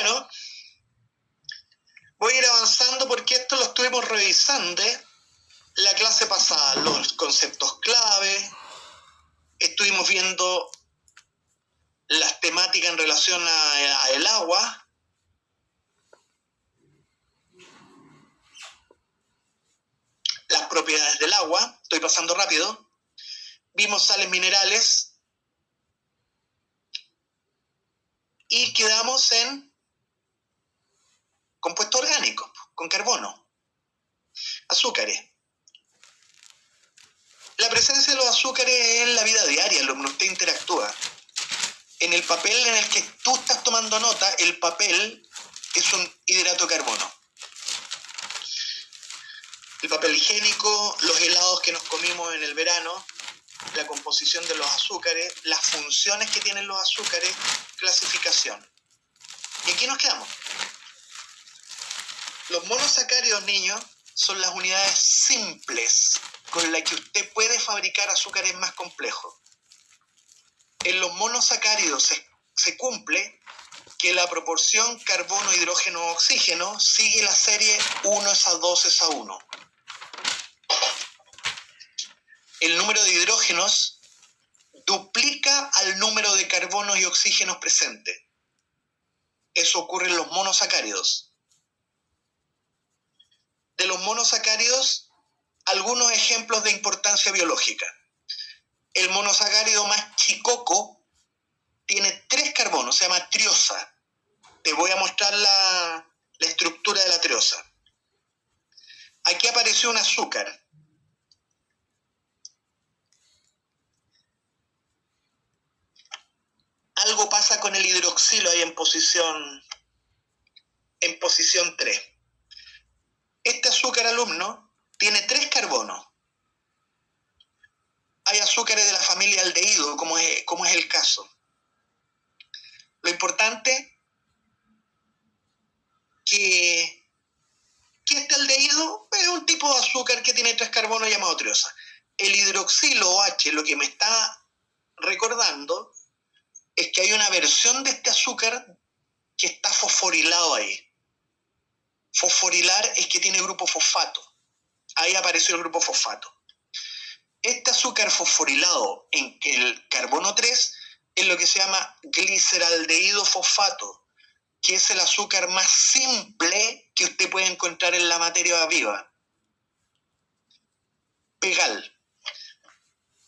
Bueno, voy a ir avanzando porque esto lo estuvimos revisando la clase pasada, los conceptos clave, estuvimos viendo las temáticas en relación a el agua, las propiedades del agua, estoy pasando rápido, vimos sales minerales y quedamos en compuestos orgánicos, con carbono, azúcares. La presencia de los azúcares en la vida diaria, lo que usted interactúa. En el papel en el que tú estás tomando nota, el papel es un hidrato de carbono. El papel higiénico, los helados que nos comimos en el verano, la composición de los azúcares, las funciones que tienen los azúcares, clasificación. Y aquí nos quedamos. Los monosacáridos, niños, son las unidades simples con las que usted puede fabricar azúcares más complejos. En los monosacáridos se cumple que la proporción carbono, hidrógeno, oxígeno sigue la serie 1:2:1. El número de hidrógenos duplica al número de carbonos y oxígenos presentes. Eso ocurre en los monosacáridos. De los monosacáridos, algunos ejemplos de importancia biológica. El monosacárido más chicoco tiene 3 carbonos, se llama triosa. Te voy a mostrar la estructura de la triosa. Aquí apareció un azúcar. Algo pasa con el hidroxilo ahí en posición 3. Este azúcar, alumno, tiene 3 carbonos. Hay azúcares de la familia aldehído, como es el caso. Lo importante que este aldehído es un tipo de azúcar que tiene 3 carbonos llamado triosa. El hidroxilo OH, lo que me está recordando es que hay una versión de este azúcar que está fosforilado ahí. Fosforilar es que tiene grupo fosfato. Ahí apareció el grupo fosfato. Este azúcar fosforilado en el carbono 3 es lo que se llama gliceraldehído fosfato, que es el azúcar más simple que usted puede encontrar en la materia viva. Pegal.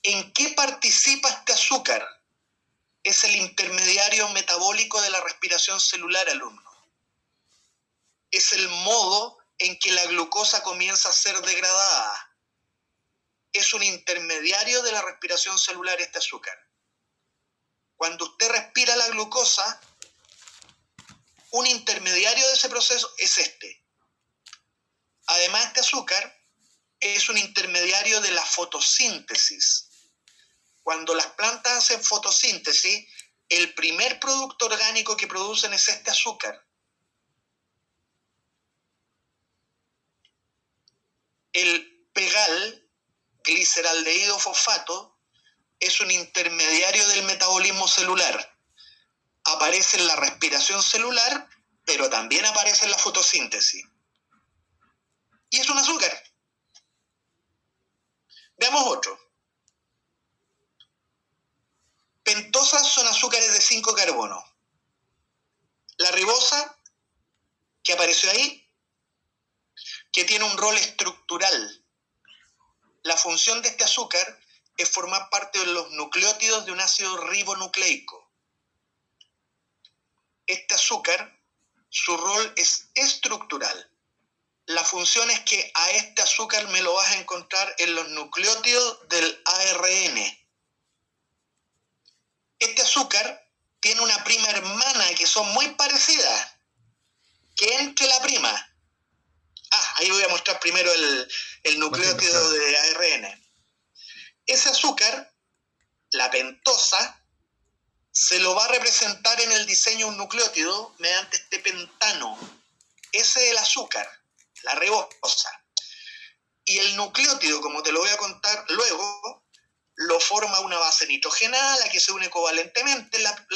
¿En qué participa este azúcar? Es el intermediario metabólico de la respiración celular, alumno. Es el modo en que la glucosa comienza a ser degradada. Es un intermediario de la respiración celular este azúcar. Cuando usted respira la glucosa, un intermediario de ese proceso es este. Además, este azúcar es un intermediario de la fotosíntesis. Cuando las plantas hacen fotosíntesis, el primer producto orgánico que producen es este azúcar. El pegal, gliceraldehído fosfato, es un intermediario del metabolismo celular. Aparece en la respiración celular, pero también aparece en la fotosíntesis. Y es un azúcar. Veamos otro. Pentosas son azúcares de 5 carbonos. La ribosa, que apareció ahí, que tiene un rol estructural. La función de este azúcar es formar parte de los nucleótidos de un ácido ribonucleico. Este azúcar, su rol es estructural. La función es que a este azúcar me lo vas a encontrar en los nucleótidos del ARN. Este azúcar tiene una prima hermana que son muy parecidas. Que entre la prima. Ahí voy a mostrar primero el nucleótido de ARN. Ese azúcar, la pentosa, se lo va a representar en el diseño de un nucleótido mediante este pentano. Ese es el azúcar, la ribosa. Y el nucleótido, como te lo voy a contar luego, lo forma una base nitrogenada, la que se une covalentemente, la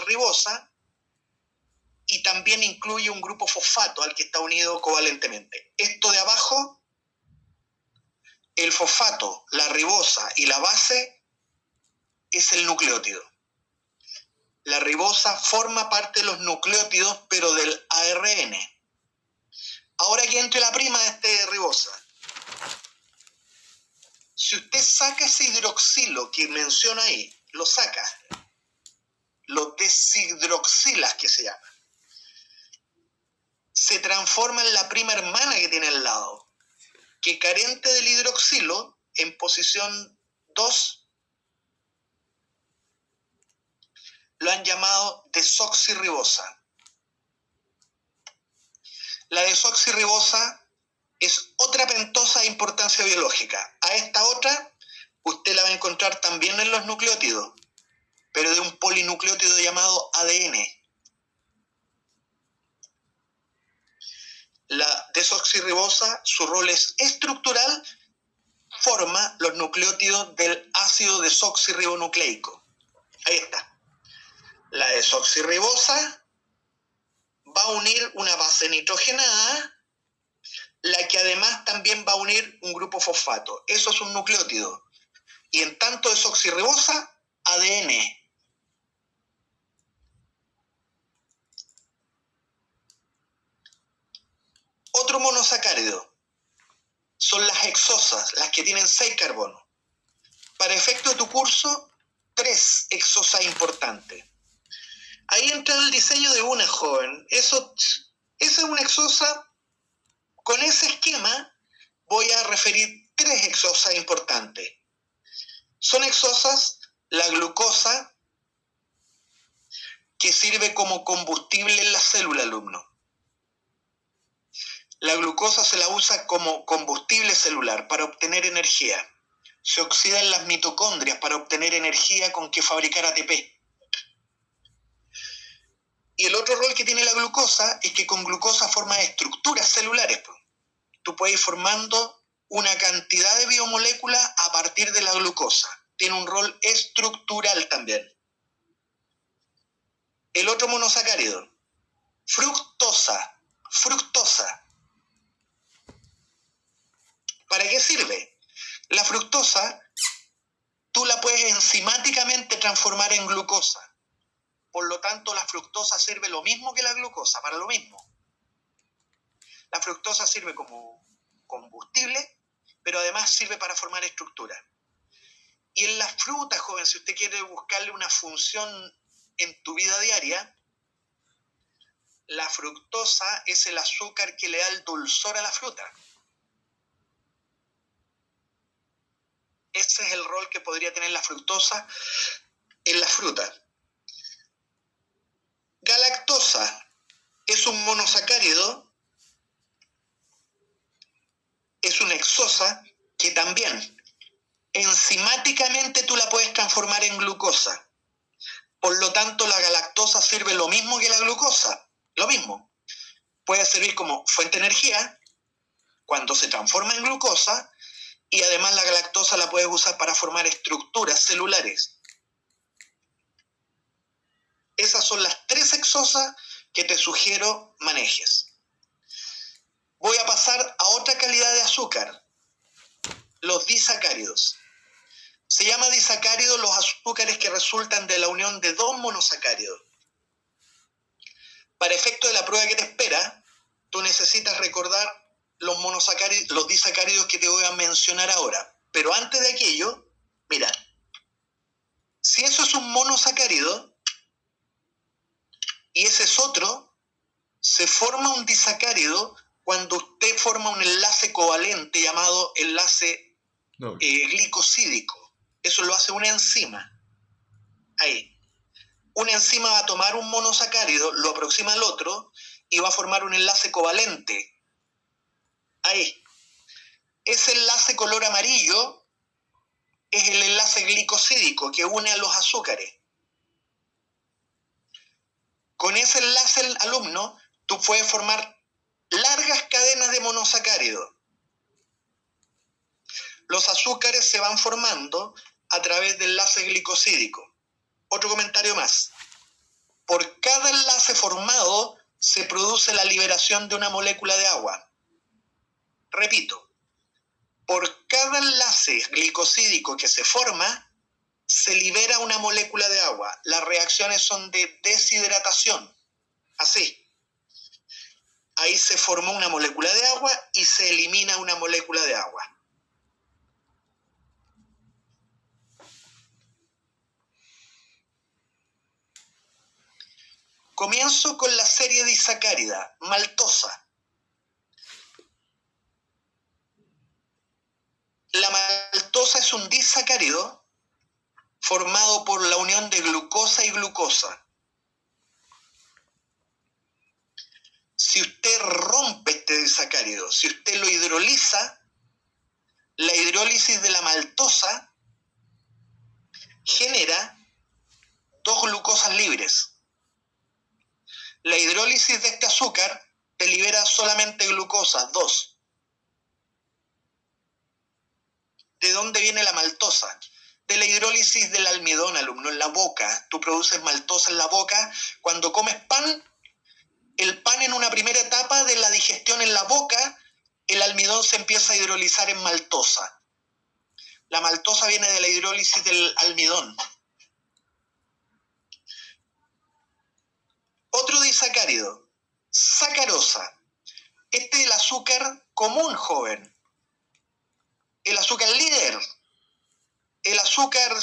ribosa, y también también incluye un grupo fosfato al que está unido covalentemente. Esto de abajo, el fosfato, la ribosa y la base, es el nucleótido. La ribosa forma parte de los nucleótidos, pero del ARN. Ahora que entre la prima de este ribosa. Si usted saca ese hidroxilo que menciona ahí, lo saca, lo deshidroxilas que se llama, se transforma en la prima hermana que tiene al lado, que carente del hidroxilo, en posición 2, lo han llamado desoxirribosa. La desoxirribosa es otra pentosa de importancia biológica. A esta otra, usted la va a encontrar también en los nucleótidos, pero de un polinucleótido llamado ADN. La desoxirribosa, su rol es estructural, forma los nucleótidos del ácido desoxirribonucleico. Ahí está. La desoxirribosa va a unir una base nitrogenada, la que además también va a unir un grupo fosfato. Eso es un nucleótido. Y en tanto desoxirribosa, ADN. Otro monosacárido son las hexosas, las que tienen 6 carbonos. Para efecto de tu curso, 3 hexosas importantes. Ahí entra el diseño de una, joven. Esa es una hexosa. Con ese esquema voy a referir 3 hexosas importantes. Son hexosas, la glucosa, que sirve como combustible en la célula, alumno. La glucosa se la usa como combustible celular para obtener energía. Se oxida en las mitocondrias para obtener energía con que fabricar ATP. Y el otro rol que tiene la glucosa es que con glucosa forma estructuras celulares. Tú puedes ir formando una cantidad de biomoléculas a partir de la glucosa. Tiene un rol estructural también. El otro monosacárido, fructosa. Fructosa. ¿Para qué sirve? La fructosa, tú la puedes enzimáticamente transformar en glucosa. Por lo tanto, la fructosa sirve lo mismo que la glucosa, para lo mismo. La fructosa sirve como combustible, pero además sirve para formar estructura. Y en las frutas, joven, si usted quiere buscarle una función en tu vida diaria, la fructosa es el azúcar que le da el dulzor a la fruta. Ese es el rol que podría tener la fructosa en la fruta. Galactosa es un monosacárido, es una hexosa que también enzimáticamente tú la puedes transformar en glucosa. Por lo tanto, la galactosa sirve lo mismo que la glucosa, lo mismo. Puede servir como fuente de energía cuando se transforma en glucosa, y además la galactosa la puedes usar para formar estructuras celulares. Esas son las 3 hexosas que te sugiero manejes. Voy a pasar a otra calidad de azúcar, los disacáridos. Se llama disacáridos los azúcares que resultan de la unión de 2 monosacáridos. Para efecto de la prueba que te espera, tú necesitas recordar los disacáridos que te voy a mencionar ahora. Pero antes de aquello, mira, si eso es un monosacárido y ese es otro, se forma un disacárido cuando usted forma un enlace covalente llamado enlace glicosídico. Eso lo hace una enzima. Ahí. Una enzima va a tomar un monosacárido, lo aproxima al otro y va a formar un enlace covalente. Ahí. Ese enlace color amarillo es el enlace glicosídico que une a los azúcares. Con ese enlace, alumno, tú puedes formar largas cadenas de monosacáridos. Los azúcares se van formando a través del enlace glicosídico. Otro comentario más. Por cada enlace formado se produce la liberación de una molécula de agua. Repito, por cada enlace glicosídico que se forma, se libera una molécula de agua. Las reacciones son de deshidratación. Así. Ahí se formó una molécula de agua y se elimina una molécula de agua. Comienzo con la serie disacárida, maltosa. La maltosa es un disacárido formado por la unión de glucosa y glucosa. Si usted rompe este disacárido, si usted lo hidroliza, la hidrólisis de la maltosa genera 2 glucosas libres. La hidrólisis de este azúcar te libera solamente glucosa, 2. ¿De dónde viene la maltosa? De la hidrólisis del almidón, alumno, en la boca. Tú produces maltosa en la boca. Cuando comes pan, el pan en una primera etapa de la digestión en la boca, el almidón se empieza a hidrolizar en maltosa. La maltosa viene de la hidrólisis del almidón. Otro disacárido, sacarosa. Este es el azúcar común, joven. El azúcar líder. El azúcar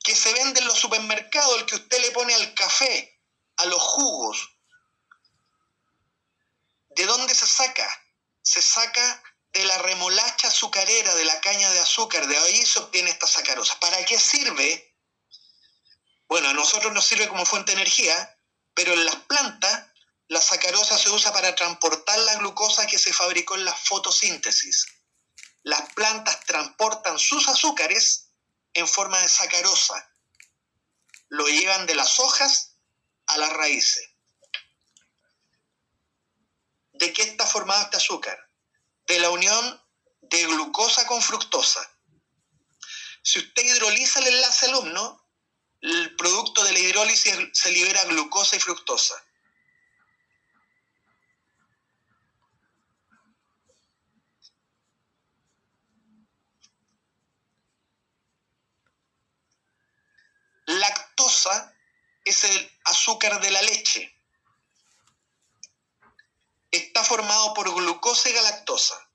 que se vende en los supermercados, el que usted le pone al café, a los jugos. ¿De dónde se saca? Se saca de la remolacha azucarera, de la caña de azúcar. De ahí se obtiene esta sacarosa. ¿Para qué sirve? Bueno, a nosotros nos sirve como fuente de energía, pero en las plantas la sacarosa se usa para transportar la glucosa que se fabricó en la fotosíntesis. Las plantas transportan sus azúcares en forma de sacarosa. Lo llevan de las hojas a las raíces. ¿De qué está formado este azúcar? De la unión de glucosa con fructosa. Si usted hidroliza el enlace alumno, el producto de la hidrólisis se libera glucosa y fructosa. Lactosa es el azúcar de la leche. Está formado por glucosa y galactosa.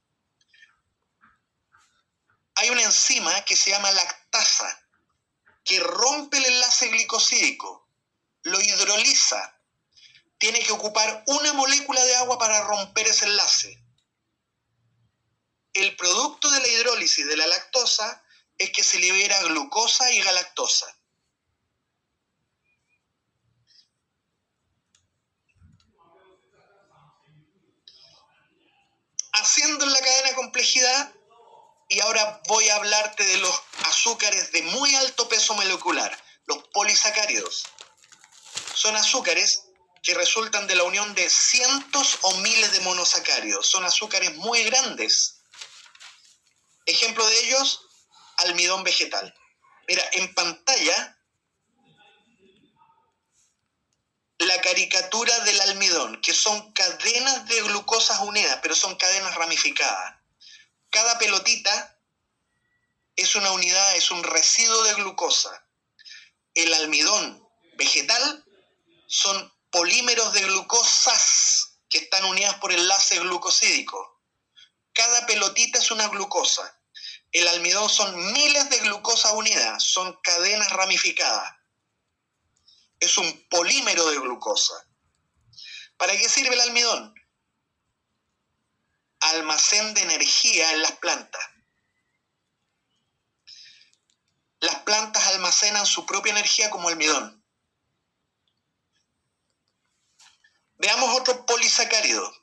Hay una enzima que se llama lactasa, que rompe el enlace glicosídico, lo hidroliza. Tiene que ocupar una molécula de agua para romper ese enlace. El producto de la hidrólisis de la lactosa es que se libera glucosa y galactosa. Haciendo en la cadena de complejidad, y ahora voy a hablarte de los azúcares de muy alto peso molecular, los polisacáridos. Son azúcares que resultan de la unión de cientos o miles de monosacáridos. Son azúcares muy grandes. Ejemplo de ellos, almidón vegetal. Mira, en pantalla, la caricatura del almidón, que son cadenas de glucosas unidas, pero son cadenas ramificadas. Cada pelotita es una unidad, es un residuo de glucosa. El almidón vegetal son polímeros de glucosas que están unidas por enlace glucosídico. Cada pelotita es una glucosa. El almidón son miles de glucosas unidas, son cadenas ramificadas. Es un polímero de glucosa. ¿Para qué sirve el almidón? Almacén de energía en las plantas. Las plantas almacenan su propia energía como almidón. Veamos otro polisacárido.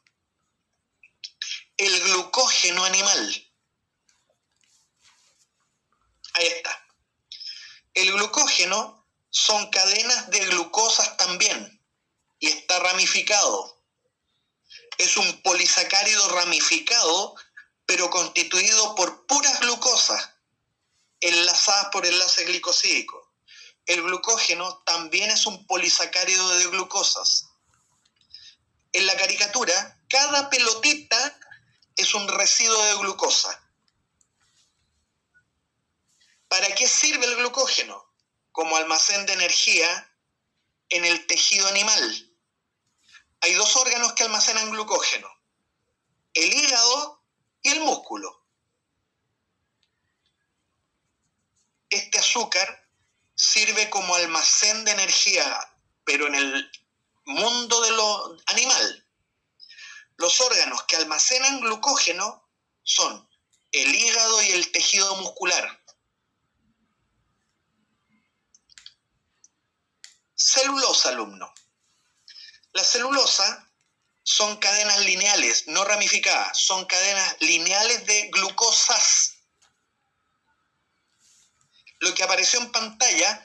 El glucógeno animal. Ahí está. El glucógeno son cadenas de glucosas también y está ramificado. Es un polisacárido ramificado, pero constituido por puras glucosas, enlazadas por enlace glicosídico. El glucógeno también es un polisacárido de glucosas. En la caricatura, cada pelotita es un residuo de glucosa. ¿Para qué sirve el glucógeno? Como almacén de energía en el tejido animal. Hay dos órganos que almacenan glucógeno: el hígado y el músculo. Este azúcar sirve como almacén de energía, pero en el mundo de lo animal. Los órganos que almacenan glucógeno son el hígado y el tejido muscular. Celulosa, alumno. La celulosa son cadenas lineales, no ramificadas, son cadenas lineales de glucosas. Lo que apareció en pantalla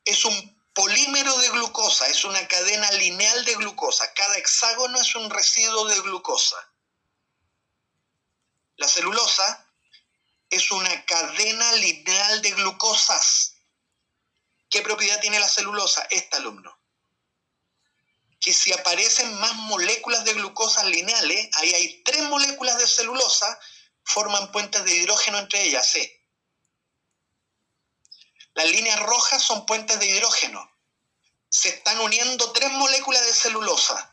es un polímero de glucosa, es una cadena lineal de glucosa. Cada hexágono es un residuo de glucosa. La celulosa es una cadena lineal de glucosas. ¿Qué propiedad tiene la celulosa? Alumno. Que si aparecen más moléculas de glucosa lineales, ahí hay 3 moléculas de celulosa, forman puentes de hidrógeno entre ellas, ¿sí? Las líneas rojas son puentes de hidrógeno. Se están uniendo 3 moléculas de celulosa.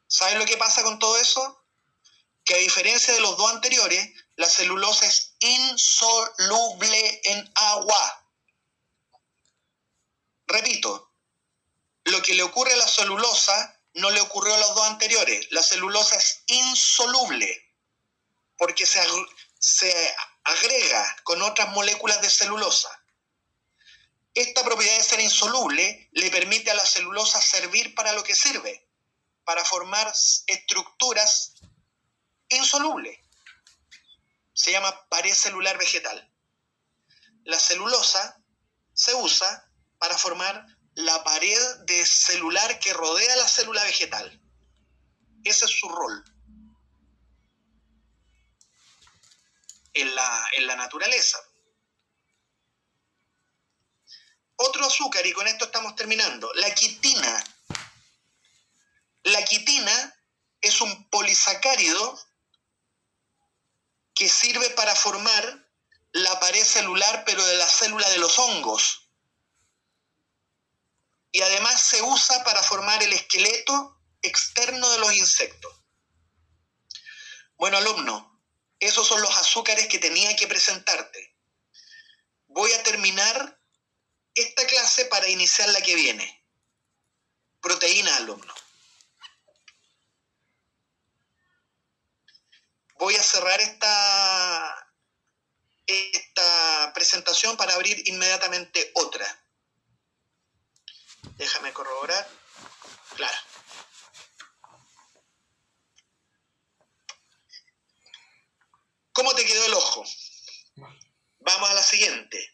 ¿Sabes lo que pasa con todo eso? Que a diferencia de los dos anteriores, la celulosa es insoluble en agua. Repito, lo que le ocurre a la celulosa no le ocurrió a los dos anteriores. La celulosa es insoluble porque se agrega con otras moléculas de celulosa. Esta propiedad de ser insoluble le permite a la celulosa servir para lo que sirve, para formar estructuras insolubles. Se llama pared celular vegetal. La celulosa se usa para formar la pared celular que rodea la célula vegetal. Ese es su rol en la naturaleza. Otro azúcar, y con esto estamos terminando, la quitina. La quitina es un polisacárido que sirve para formar la pared celular, pero de la célula de los hongos. Y además se usa para formar el esqueleto externo de los insectos. Bueno, alumno, esos son los azúcares que tenía que presentarte. Voy a terminar esta clase para iniciar la que viene. Proteína, alumno. Voy a cerrar esta presentación para abrir inmediatamente otra. Déjame corroborar. Claro. ¿Cómo te quedó el ojo? Vamos a la siguiente.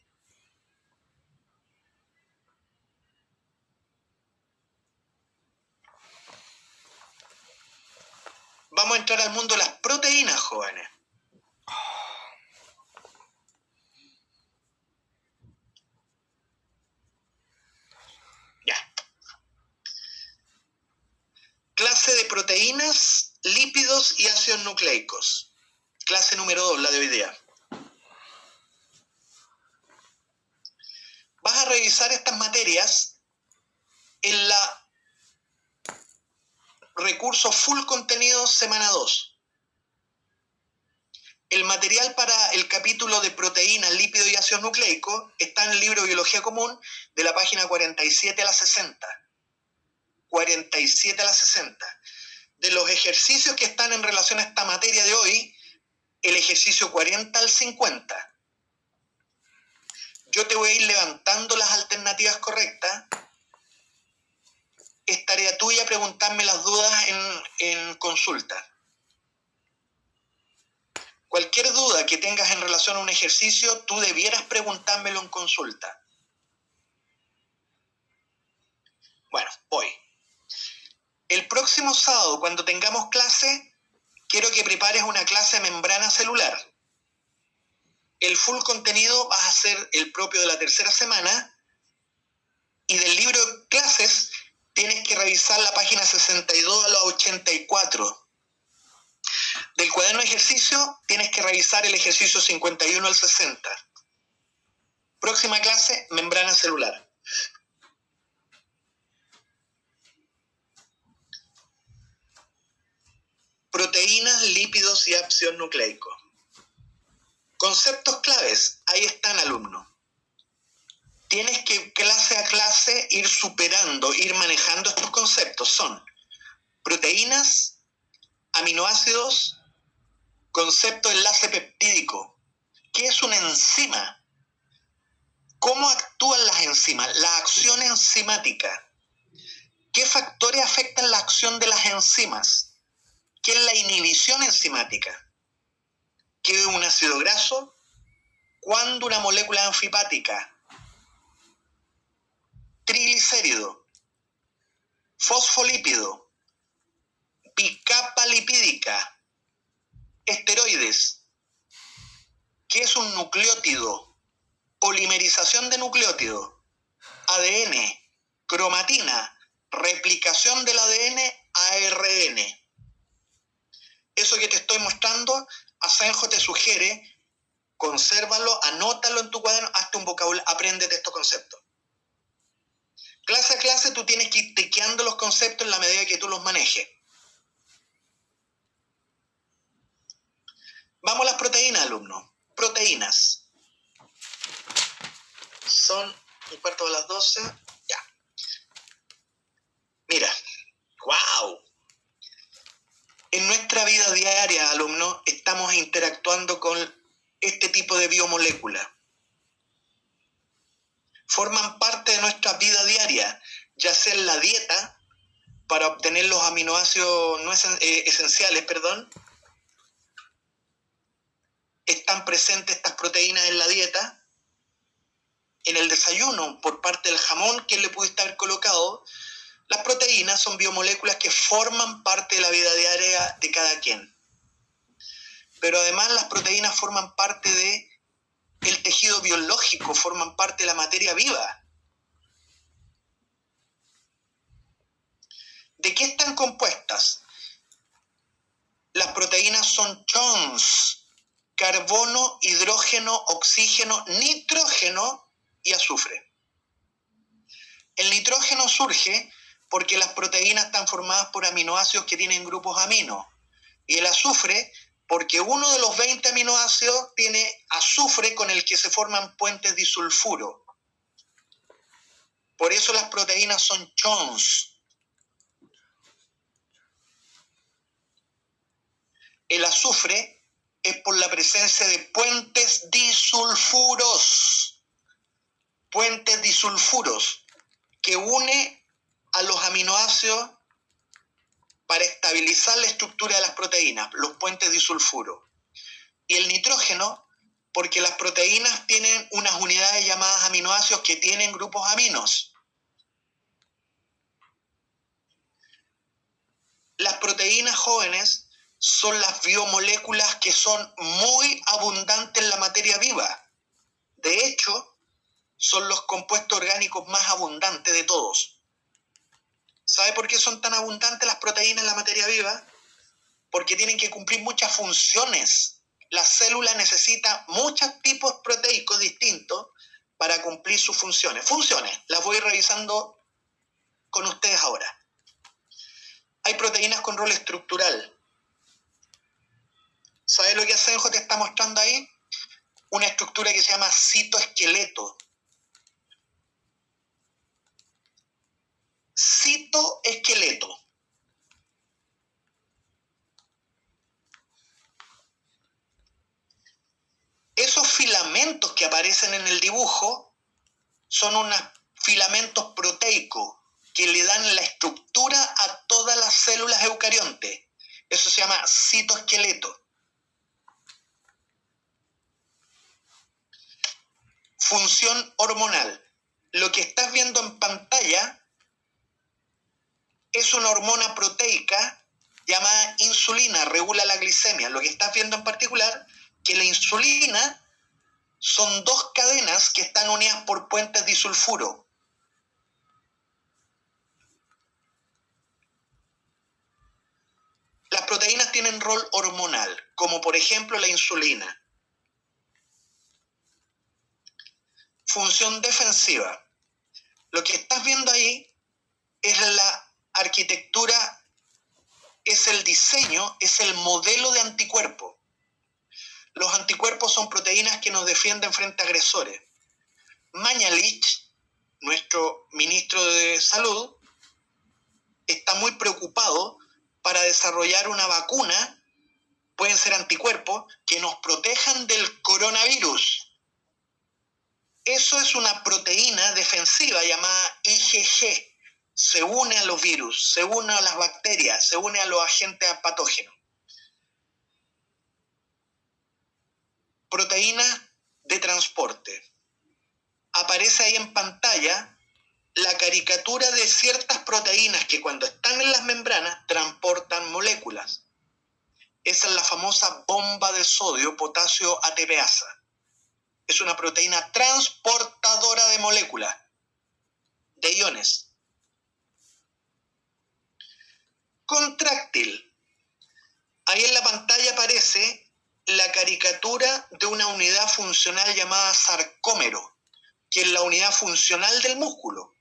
Vamos a entrar al mundo de las proteínas, jóvenes. Ya. Clase de proteínas, lípidos y ácidos nucleicos. Clase número 2, la de hoy día. Vas a revisar estas materias en la recurso full contenido semana 2. El material para el capítulo de proteínas, lípidos y ácidos nucleicos está en el libro Biología Común de la página 47 a la 60. 47 a la 60. De los ejercicios que están en relación a esta materia de hoy, el ejercicio 40 al 50. Yo te voy a ir levantando las alternativas correctas. Es tarea tuya preguntarme las dudas en consulta. Cualquier duda que tengas en relación a un ejercicio, tú debieras preguntármelo en consulta. Bueno, voy. El próximo sábado, cuando tengamos clase, quiero que prepares una clase de membrana celular. El full contenido va a ser el propio de la tercera semana, y del libro de clases tienes que revisar la página 62 a la 84. Del cuaderno de ejercicio, tienes que revisar el ejercicio 51 al 60. Próxima clase, membrana celular. Proteínas, lípidos y ácidos nucleicos. Conceptos claves, ahí están, alumnos. Tienes que clase a clase ir superando, ir manejando estos conceptos. Son proteínas, aminoácidos, concepto de enlace peptídico. ¿Qué es una enzima? ¿Cómo actúan las enzimas? La acción enzimática. ¿Qué factores afectan la acción de las enzimas? ¿Qué es la inhibición enzimática? ¿Qué es un ácido graso? ¿Cuándo una molécula anfipática? Triglicérido, fosfolípido, bicapa lipídica, esteroides. ¿Qué es un nucleótido? Polimerización de nucleótido, ADN, cromatina, replicación del ADN a ARN. Eso que te estoy mostrando, Asenjo te sugiere, consérvalo, anótalo en tu cuaderno, hazte un vocabulario, apréndete estos conceptos. Clase a clase tú tienes que ir tiqueando los conceptos en la medida que tú los manejes. Vamos a las proteínas, alumnos. Proteínas. Son 11:45. Ya. Mira. ¡Wow! En nuestra vida diaria, alumnos, estamos interactuando con este tipo de biomoléculas. Forman parte de nuestra vida diaria, ya sea en la dieta, para obtener los aminoácidos esenciales, están presentes estas proteínas en la dieta, en el desayuno, por parte del jamón que le pudiste haber colocado. Las proteínas son biomoléculas que forman parte de la vida diaria de cada quien. Pero además las proteínas forman parte del tejido biológico, forman parte de la materia viva. ¿De qué están compuestas? Las proteínas son CHONS, carbono, hidrógeno, oxígeno, nitrógeno y azufre. El nitrógeno surge porque las proteínas están formadas por aminoácidos que tienen grupos amino. Y el azufre porque uno de los 20 aminoácidos tiene azufre con el que se forman puentes disulfuro. Por eso las proteínas son CHONS. El azufre es por la presencia de puentes disulfuros. Puentes disulfuros que une a los aminoácidos para estabilizar la estructura de las proteínas, los puentes disulfuro. Y el nitrógeno, porque las proteínas tienen unas unidades llamadas aminoácidos que tienen grupos aminos. Las proteínas jóvenes son las biomoléculas que son muy abundantes en la materia viva. De hecho, son los compuestos orgánicos más abundantes de todos. ¿Sabe por qué son tan abundantes las proteínas en la materia viva? Porque tienen que cumplir muchas funciones. La célula necesita muchos tipos proteicos distintos para cumplir sus funciones. Funciones, las voy revisando con ustedes ahora. Hay proteínas con rol estructural. ¿Sabe lo que Asenjo te está mostrando ahí? Una estructura que se llama citoesqueleto. Citoesqueleto. Esos filamentos que aparecen en el dibujo son unos filamentos proteicos que le dan la estructura a todas las células eucariontes. Eso se llama citoesqueleto. Función hormonal. Lo que estás viendo en pantalla es una hormona proteica llamada insulina, regula la glicemia. Lo que estás viendo en particular, que la insulina son dos cadenas que están unidas por puentes disulfuro. proteínas tienen rol hormonal, como por ejemplo la insulina. Función defensiva. Lo que estás viendo ahí es la arquitectura, es el diseño, es el modelo de anticuerpo. Los anticuerpos son proteínas que nos defienden frente a agresores. Mañalich, nuestro ministro de Salud, está muy preocupado para desarrollar una vacuna, pueden ser anticuerpos, que nos protejan del coronavirus. Eso es una proteína defensiva llamada IgG. Se une a los virus, se une a las bacterias, se une a los agentes patógenos. Proteínas de transporte. Aparece ahí en pantalla la caricatura de ciertas proteínas que cuando están en las membranas transportan moléculas. Esa es la famosa bomba de sodio potasio ATPasa. Es una proteína transportadora de moléculas, de iones. Contráctil. Ahí en la pantalla aparece la caricatura de una unidad funcional llamada sarcómero, que es la unidad funcional del músculo.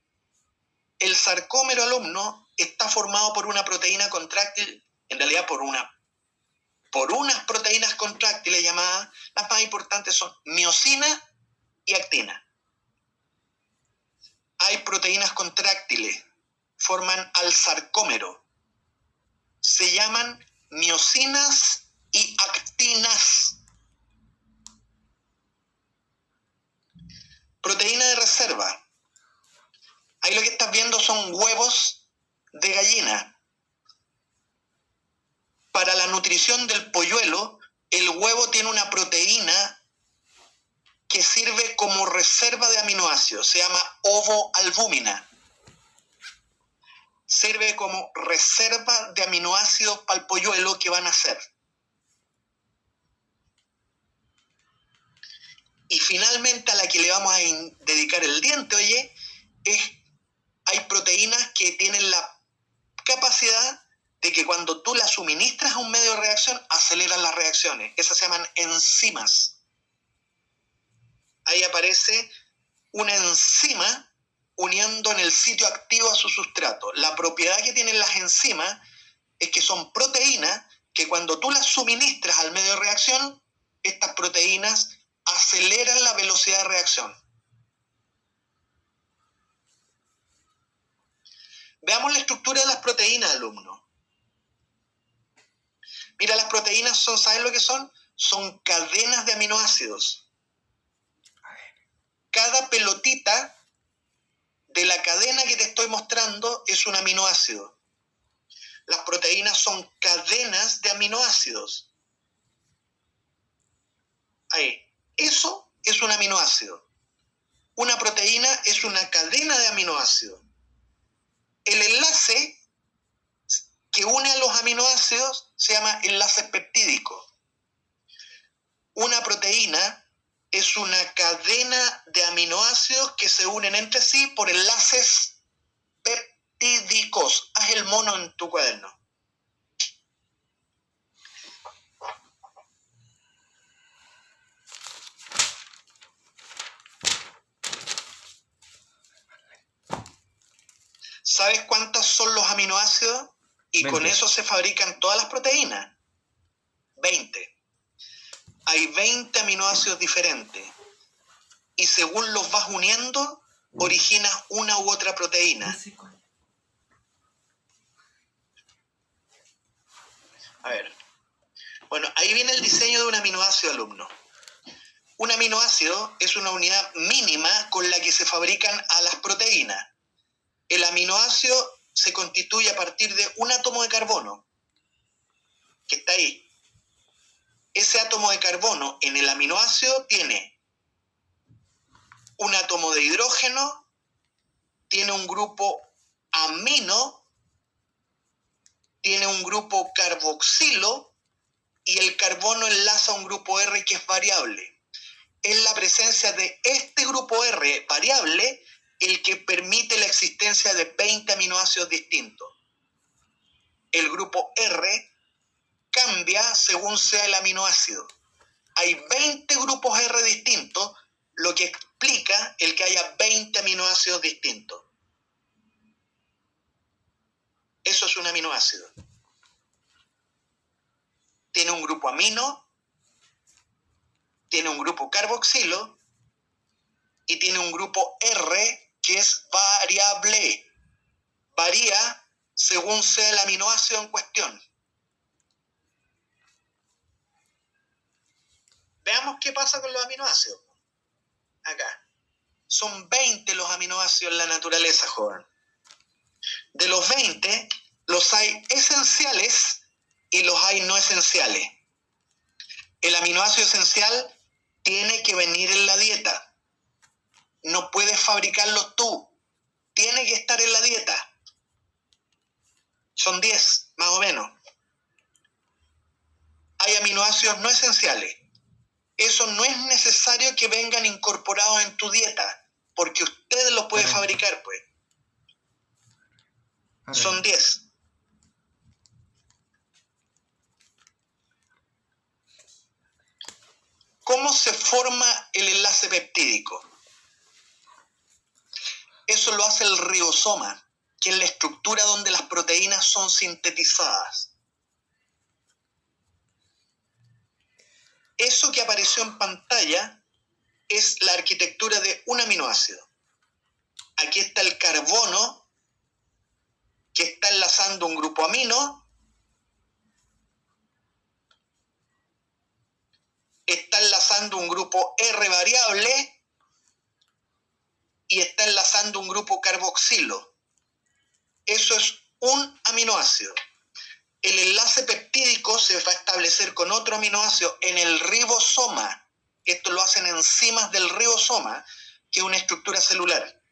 El sarcómero, alumno, está formado por una proteína contráctil, en realidad por unas proteínas contráctiles llamadas, las más importantes son miosina y actina. Hay proteínas contráctiles, forman al sarcómero. Se llaman miosinas y actinas. Proteína de reserva. Ahí lo que estás viendo son huevos de gallina. Para la nutrición del polluelo, el huevo tiene una proteína que sirve como reserva de aminoácidos, se llama ovoalbúmina. Sirve como reserva de aminoácidos para el polluelo que van a hacer. Y finalmente a la que le vamos a dedicar el diente, hay proteínas que tienen la capacidad de que cuando tú las suministras a un medio de reacción, aceleran las reacciones. Esas se llaman enzimas. Ahí aparece una enzima uniendo en el sitio activo a su sustrato. La propiedad que tienen las enzimas es que son proteínas que cuando tú las suministras al medio de reacción, estas proteínas aceleran la velocidad de reacción. Veamos la estructura de las proteínas, alumno. Mira, las proteínas son, ¿sabes lo que son? Son cadenas de aminoácidos. Cada pelotita de la cadena que te estoy mostrando es un aminoácido. Las proteínas son cadenas de aminoácidos. Ahí. Eso es un aminoácido. Una proteína es una cadena de aminoácidos. El enlace que une a los aminoácidos se llama enlace peptídico. Una proteína es una cadena de aminoácidos que se unen entre sí por enlaces peptídicos. Haz el mono en tu cuaderno. ¿Sabes cuántos son los aminoácidos? Y 20. Con eso se fabrican todas las proteínas. 20. Hay 20 aminoácidos diferentes. Y según los vas uniendo, originas una u otra proteína. A ver. Bueno, ahí viene el diseño de un aminoácido, alumno. Un aminoácido es una unidad mínima con la que se fabrican a las proteínas. El aminoácido se constituye a partir de un átomo de carbono, que está ahí. Ese átomo de carbono en el aminoácido tiene un átomo de hidrógeno, tiene un grupo amino, tiene un grupo carboxilo y el carbono enlaza a un grupo R que es variable. Es la presencia de este grupo R variable el que permite la existencia de 20 aminoácidos distintos. El grupo R cambia según sea el aminoácido. Hay 20 grupos R distintos, lo que explica el que haya 20 aminoácidos distintos. Eso es un aminoácido. Tiene un grupo amino, tiene un grupo carboxilo y tiene un grupo R que es variable. Varía según sea el aminoácido en cuestión. Veamos qué pasa con los aminoácidos. Acá. Son 20 los aminoácidos en la naturaleza, joven. De los 20, los hay esenciales y los hay no esenciales. El aminoácido esencial tiene que venir en la dieta. No puedes fabricarlo tú. Tiene que estar en la dieta. Son 10, más o menos. Hay aminoácidos no esenciales. Eso no es necesario que vengan incorporados en tu dieta, porque usted los puede fabricar, pues. Son 10. ¿Cómo se forma el enlace peptídico? Eso lo hace el ribosoma, que es la estructura donde las proteínas son sintetizadas. Eso que apareció en pantalla es la arquitectura de un aminoácido. Aquí está el carbono, que está enlazando un grupo amino, está enlazando un grupo R variable y está enlazando un grupo carboxilo. Eso es un aminoácido. El enlace peptídico se va a establecer con otro aminoácido en el ribosoma. Esto lo hacen enzimas del ribosoma, que es una estructura celular.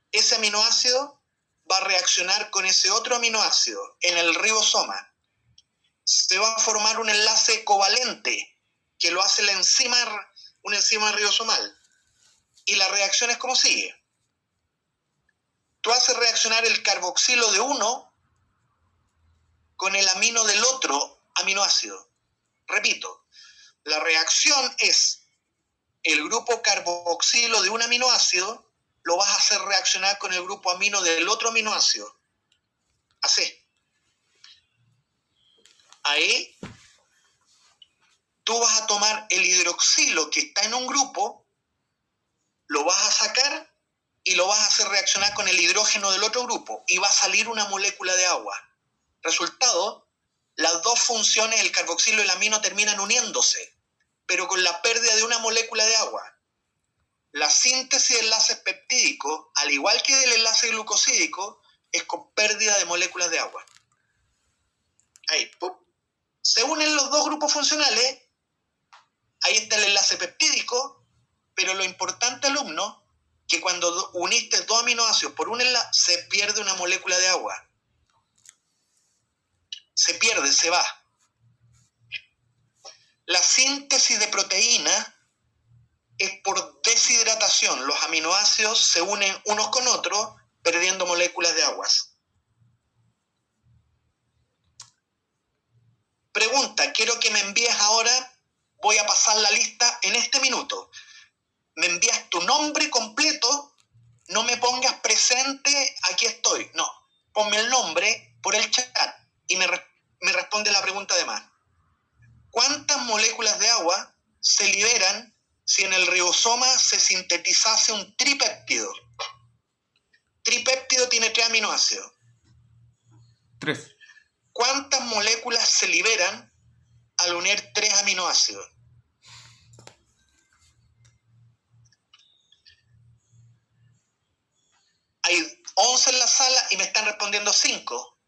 Ese aminoácido va a reaccionar con ese otro aminoácido en el ribosoma. Se va a formar un enlace covalente, que lo hace una enzima ribosomal. Y la reacción es como sigue. Tú haces reaccionar el carboxilo de uno con el amino del otro aminoácido. Repito, la reacción es el grupo carboxilo de un aminoácido, lo vas a hacer reaccionar con el grupo amino del otro aminoácido. Así. Ahí tú vas a tomar el hidroxilo que está en un grupo, lo vas a sacar y lo vas a hacer reaccionar con el hidrógeno del otro grupo y va a salir una molécula de agua. Resultado, las dos funciones, el carboxilo y el amino, terminan uniéndose, pero con la pérdida de una molécula de agua. La síntesis de enlaces peptídicos, al igual que del enlace glucosídico, es con pérdida de moléculas de agua. Ahí, ¡pum! Se unen los dos grupos funcionales, ahí está el enlace peptídico, pero lo importante, alumno, que cuando uniste dos aminoácidos por un enlace, se pierde una molécula de agua. Se pierde, se va. La síntesis de proteína es por deshidratación. Los aminoácidos se unen unos con otros, perdiendo moléculas de aguas. Pregunta, quiero que me envíes ahora, voy a pasar la lista en este minuto. Me envías tu nombre completo, no me pongas presente, aquí estoy. No, ponme el nombre por el chat y me responde la pregunta de más. ¿Cuántas moléculas de agua se liberan si en el ribosoma se sintetizase un tripéptido? Tripéptido tiene 3 aminoácidos. 3. ¿Cuántas moléculas se liberan al unir 3 aminoácidos? Hay 11 en la sala y me están respondiendo 5.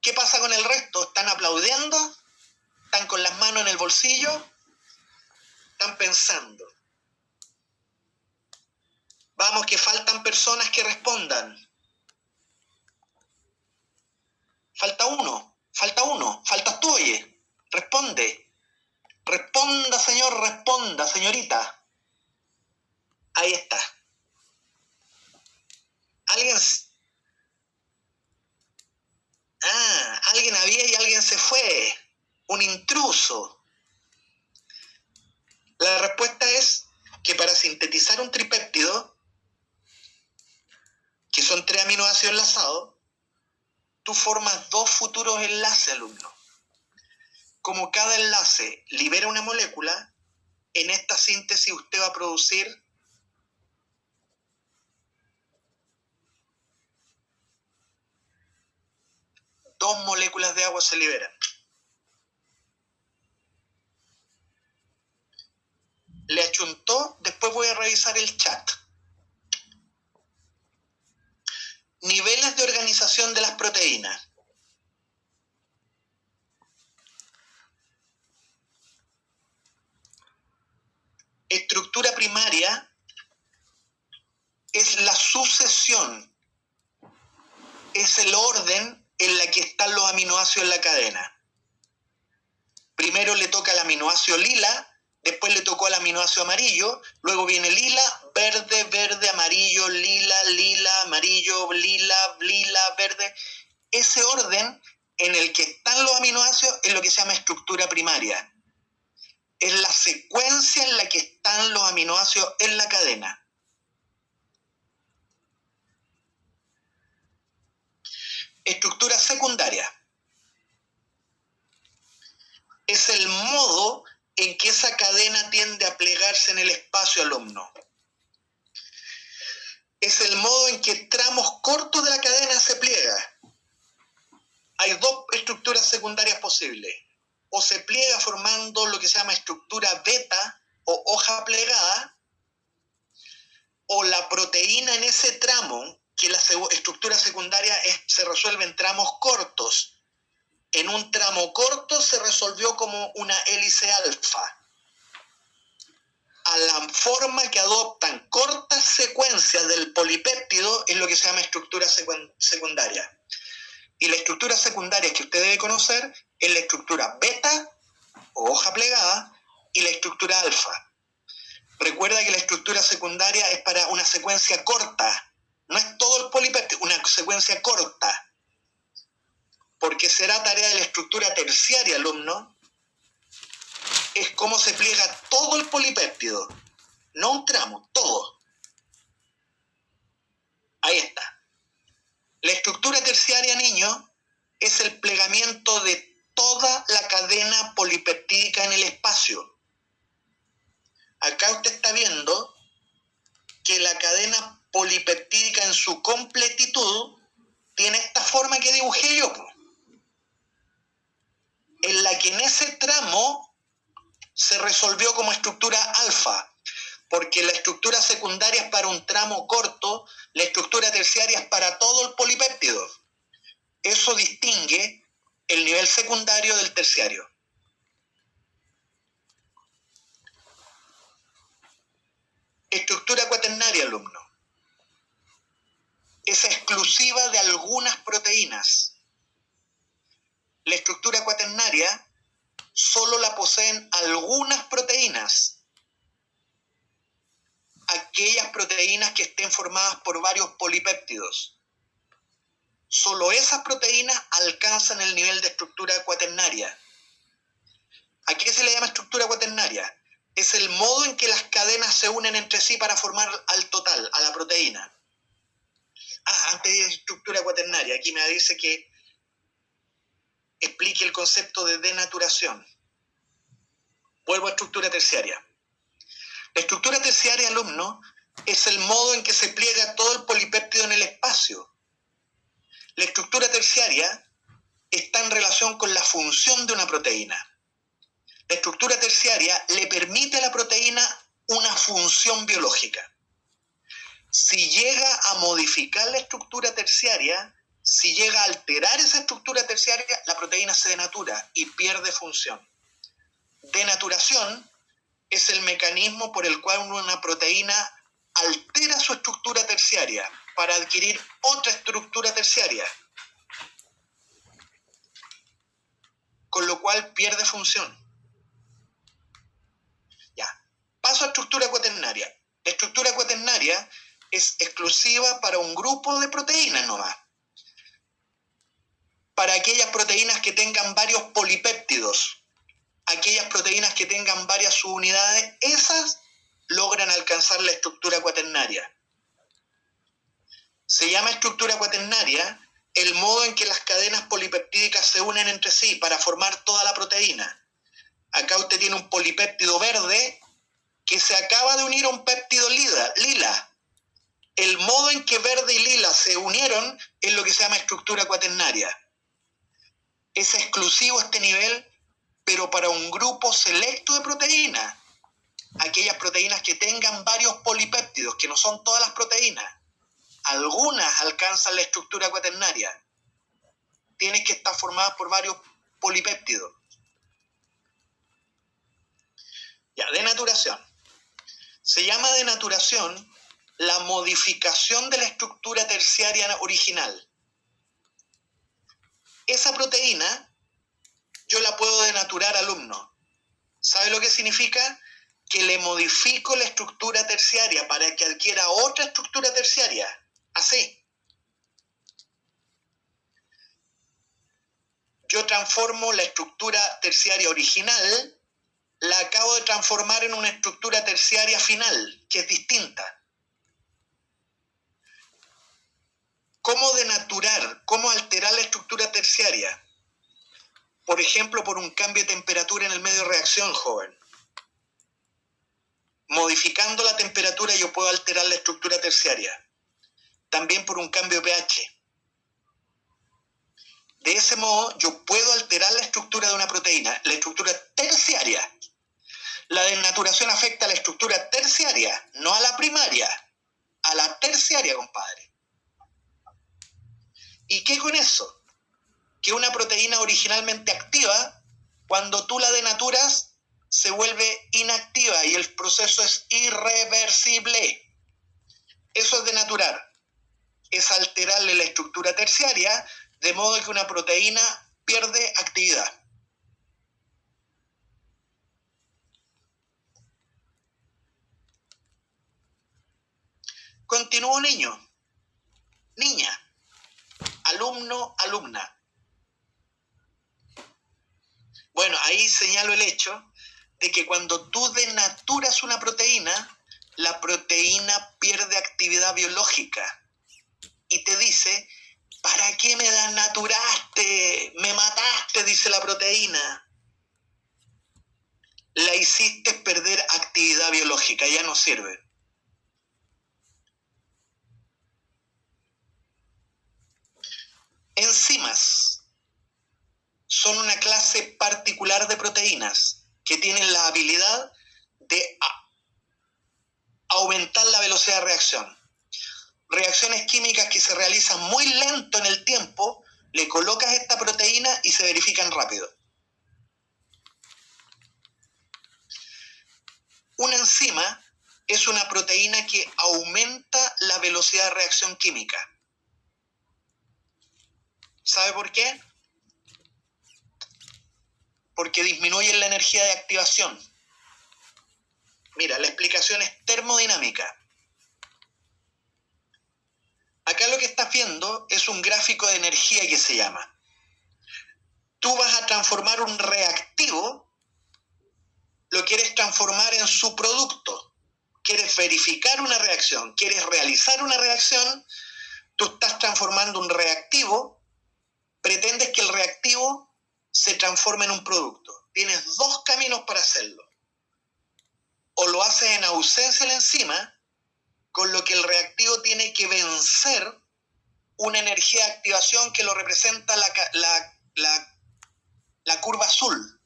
¿Qué pasa con el resto? ¿Están aplaudiendo? ¿Están con las manos en el bolsillo? ¿Están pensando? Vamos, que faltan personas que respondan. Falta uno, faltas tú, oye. Responde. Responda, señor, responda, señorita. Ahí está. Alguien había y alguien se fue. fue? Un intruso. La respuesta es que para sintetizar un tripéptido, que son 3 aminoácidos enlazados, tú formas 2 futuros enlaces, alumno. Como cada enlace libera una molécula, en esta síntesis usted va a producir dos moléculas de agua se liberan. Le achuntó, después voy a revisar el chat. Niveles de organización de las proteínas. Estructura primaria es la sucesión, es el orden en la que están los aminoácidos en la cadena. Primero le toca al aminoácido lila, después le tocó al aminoácido amarillo, luego viene lila, verde, verde, amarillo, lila, lila, amarillo, lila, lila, verde. Ese orden en el que están los aminoácidos es lo que se llama estructura primaria. Es la secuencia en la que están los aminoácidos en la cadena. Estructura secundaria es el modo en que esa cadena tiende a plegarse en el espacio, alumno. Es el modo en que tramos cortos de la cadena se pliega. Hay 2 estructuras secundarias posibles. O se pliega formando lo que se llama estructura beta o hoja plegada, o la proteína en ese tramo, que la estructura secundaria se resuelve en tramos cortos. En un tramo corto se resolvió como una hélice alfa. A la forma que adoptan cortas secuencias del polipéptido es lo que se llama estructura secundaria. Y la estructura secundaria que usted debe conocer es la estructura beta o hoja plegada y la estructura alfa. Recuerda que la estructura secundaria es para una secuencia corta. No es todo el polipéptido, una secuencia corta. Porque será tarea de la estructura terciaria, alumno, es cómo se pliega todo el polipéptido. No un tramo, todo. Ahí está. La estructura terciaria, niño, es el plegamiento de toda la cadena polipeptídica en el espacio. Acá usted está viendo que la cadena polipeptídica en su completitud tiene esta forma que dibujé yo, en la que en ese tramo se resolvió como estructura alfa, porque la estructura secundaria es para un tramo corto, la estructura terciaria es para todo el polipéptido. Eso distingue el nivel secundario del terciario. Estructura cuaternaria, alumno. Es exclusiva de algunas proteínas. La estructura cuaternaria solo la poseen algunas proteínas. Aquellas proteínas que estén formadas por varios polipéptidos. Solo esas proteínas alcanzan el nivel de estructura cuaternaria. ¿A qué se le llama estructura cuaternaria? Es el modo en que las cadenas se unen entre sí para formar al total, a la proteína. Antes de estructura cuaternaria, aquí me dice que explique el concepto de denaturación. Vuelvo a estructura terciaria. La estructura terciaria, alumno, es el modo en que se pliega todo el polipéptido en el espacio. La estructura terciaria está en relación con la función de una proteína. La estructura terciaria le permite a la proteína una función biológica. Si llega a modificar la estructura terciaria, si llega a alterar esa estructura terciaria, la proteína se denatura y pierde función. Denaturación es el mecanismo por el cual una proteína altera su estructura terciaria para adquirir otra estructura terciaria, con lo cual pierde función. Ya, paso a estructura cuaternaria. La estructura cuaternaria es exclusiva para un grupo de proteínas nomás. para aquellas proteínas que tengan varios polipéptidos, aquellas proteínas que tengan varias subunidades, esas logran alcanzar la estructura cuaternaria. Se llama estructura cuaternaria el modo en que las cadenas polipeptídicas se unen entre sí para formar toda la proteína. Acá usted tiene un polipéptido verde que se acaba de unir a un péptido lila. El modo en que verde y lila se unieron es lo que se llama estructura cuaternaria. Es exclusivo este nivel, pero para un grupo selecto de proteínas. Aquellas proteínas que tengan varios polipéptidos, que no son todas las proteínas. Algunas alcanzan la estructura cuaternaria. Tienen que estar formadas por varios polipéptidos. Ya, denaturación. Se llama denaturación la modificación de la estructura terciaria original. Esa proteína yo la puedo denaturar, alumno. ¿Sabe lo que significa? Que le modifico la estructura terciaria para que adquiera otra estructura terciaria. Así. Yo transformo la estructura terciaria original, la acabo de transformar en una estructura terciaria final, que es distinta. ¿Cómo denaturar? ¿Cómo alterar la estructura terciaria? Por ejemplo, por un cambio de temperatura en el medio de reacción, joven. Modificando la temperatura yo puedo alterar la estructura terciaria. También por un cambio de pH. De ese modo yo puedo alterar la estructura de una proteína, la estructura terciaria. La denaturación afecta a la estructura terciaria, no a la primaria, a la terciaria, compadre. ¿Y qué con eso? Que una proteína originalmente activa, cuando tú la denaturas, se vuelve inactiva y el proceso es irreversible. Eso es denaturar. Es alterarle la estructura terciaria de modo que una proteína pierde actividad. Continúo, niño, niña, alumno, alumna. Bueno, ahí señalo el hecho de que cuando tú denaturas una proteína, la proteína pierde actividad biológica y te dice, ¿para qué me denaturaste? Me mataste, dice la proteína. La hiciste perder actividad biológica, ya no sirve. Enzimas son una clase particular de proteínas que tienen la habilidad de aumentar la velocidad de reacción. Reacciones químicas que se realizan muy lento en el tiempo, le colocas esta proteína y se verifican rápido. Una enzima es una proteína que aumenta la velocidad de reacción química. ¿Sabe por qué? Porque disminuye la energía de activación. Mira, la explicación es termodinámica. Acá lo que estás viendo es un gráfico de energía que se llama. Tú vas a transformar un reactivo, lo quieres transformar en su producto. Quieres verificar una reacción, quieres realizar una reacción, tú estás transformando un reactivo, pretendes que el reactivo se transforme en un producto. Tienes dos caminos para hacerlo. O lo haces en ausencia de la enzima, con lo que el reactivo tiene que vencer una energía de activación que lo representa la curva azul.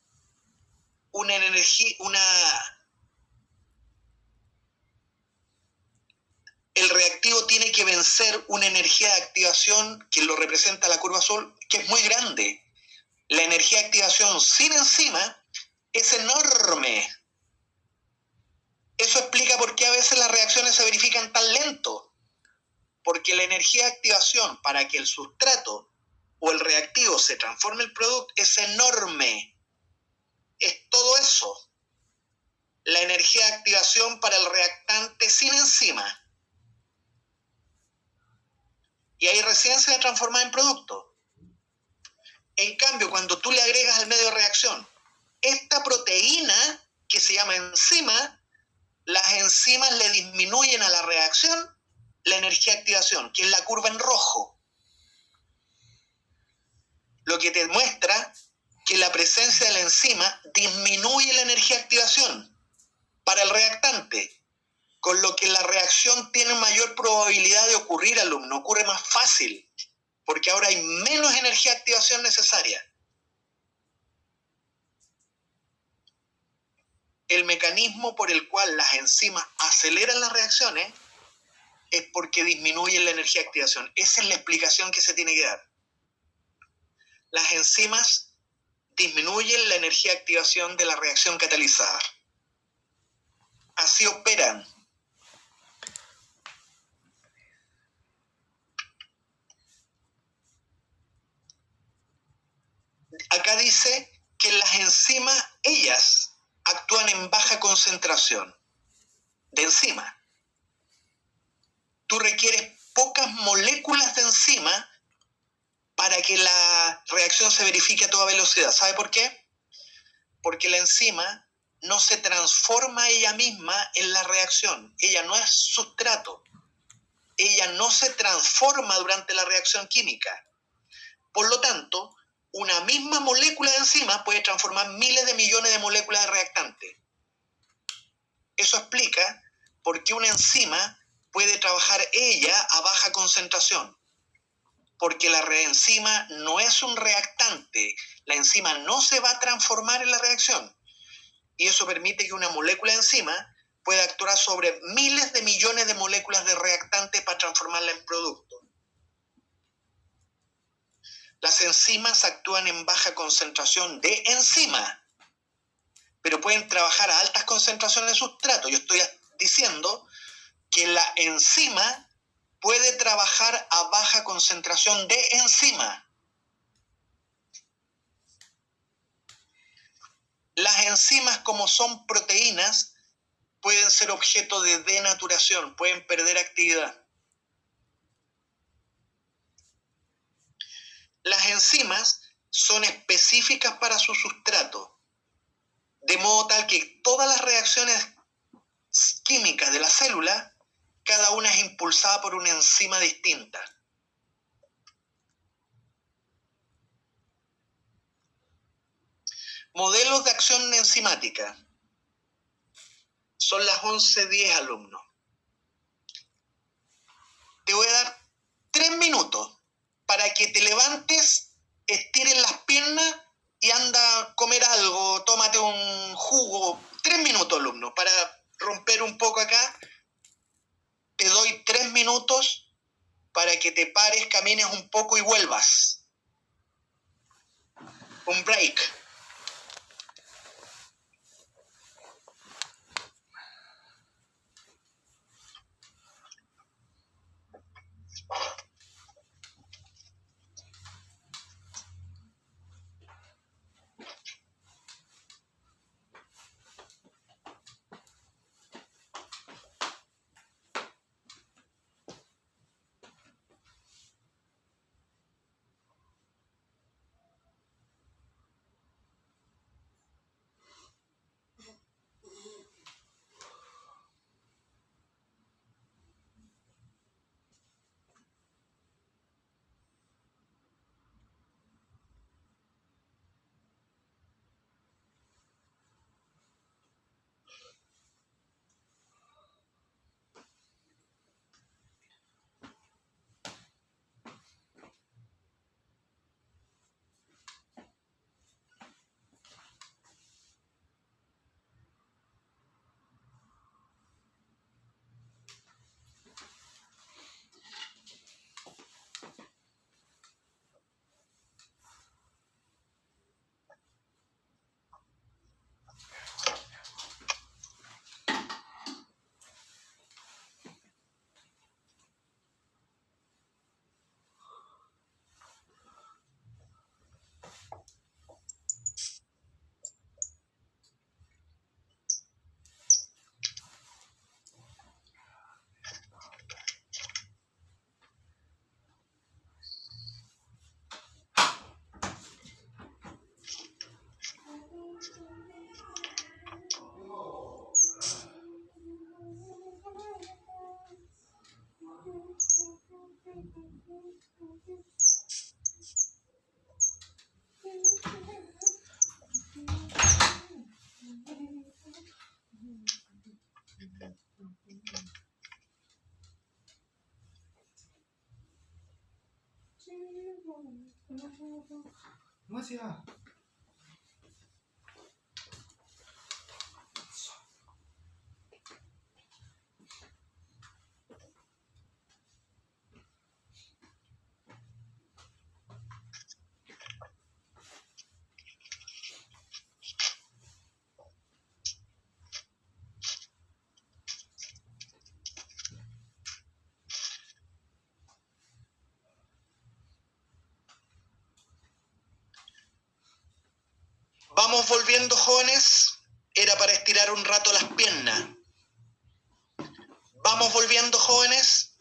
El reactivo tiene que vencer una energía de activación que lo representa la curva azul, que es muy grande. La energía de activación sin enzima es enorme. Eso explica por qué a veces las reacciones se verifican tan lento. Porque la energía de activación para que el sustrato o el reactivo se transforme en producto es enorme. Es todo eso. La energía de activación para el reactante sin enzima. Y ahí recién se va a transformar en producto. En cambio, cuando tú le agregas al medio de reacción esta proteína que se llama enzima, las enzimas le disminuyen a la reacción la energía de activación, que es la curva en rojo. Lo que te muestra que la presencia de la enzima disminuye la energía de activación para el reactante, con lo que la reacción tiene mayor probabilidad de ocurrir, alumno, ocurre más fácil, porque ahora hay menos energía de activación necesaria. El mecanismo por el cual las enzimas aceleran las reacciones es porque disminuyen la energía de activación. Esa es la explicación que se tiene que dar. Las enzimas disminuyen la energía de activación de la reacción catalizada. Así operan. Acá dice que las enzimas, ellas, actúan en baja concentración de enzima. Tú requieres pocas moléculas de enzima para que la reacción se verifique a toda velocidad. ¿Sabe por qué? Porque la enzima no se transforma ella misma en la reacción. Ella no es sustrato. Ella no se transforma durante la reacción química. Por lo tanto, una misma molécula de enzima puede transformar miles de millones de moléculas de reactante. Eso explica por qué una enzima puede trabajar ella a baja concentración. Porque la enzima no es un reactante, la enzima no se va a transformar en la reacción. Y eso permite que una molécula de enzima pueda actuar sobre miles de millones de moléculas de reactante para transformarla en producto. Las enzimas actúan en baja concentración de enzima, pero pueden trabajar a altas concentraciones de sustrato. Yo estoy diciendo que la enzima puede trabajar a baja concentración de enzima. Las enzimas, como son proteínas, pueden ser objeto de denaturación, pueden perder actividad. Las enzimas son específicas para su sustrato, de modo tal que todas las reacciones químicas de la célula, cada una es impulsada por una enzima distinta. Modelos de acción enzimática. Son las 11:10, alumnos. Te voy a dar 3 minutos para que te levantes, estires las piernas y anda a comer algo, tómate un jugo. 3 minutos, alumnos, para romper un poco acá. Te doy 3 minutos para que te pares, camines un poco y vuelvas. Un break. No hacía. Vamos volviendo, jóvenes. Era para estirar un rato las piernas. Vamos volviendo, jóvenes.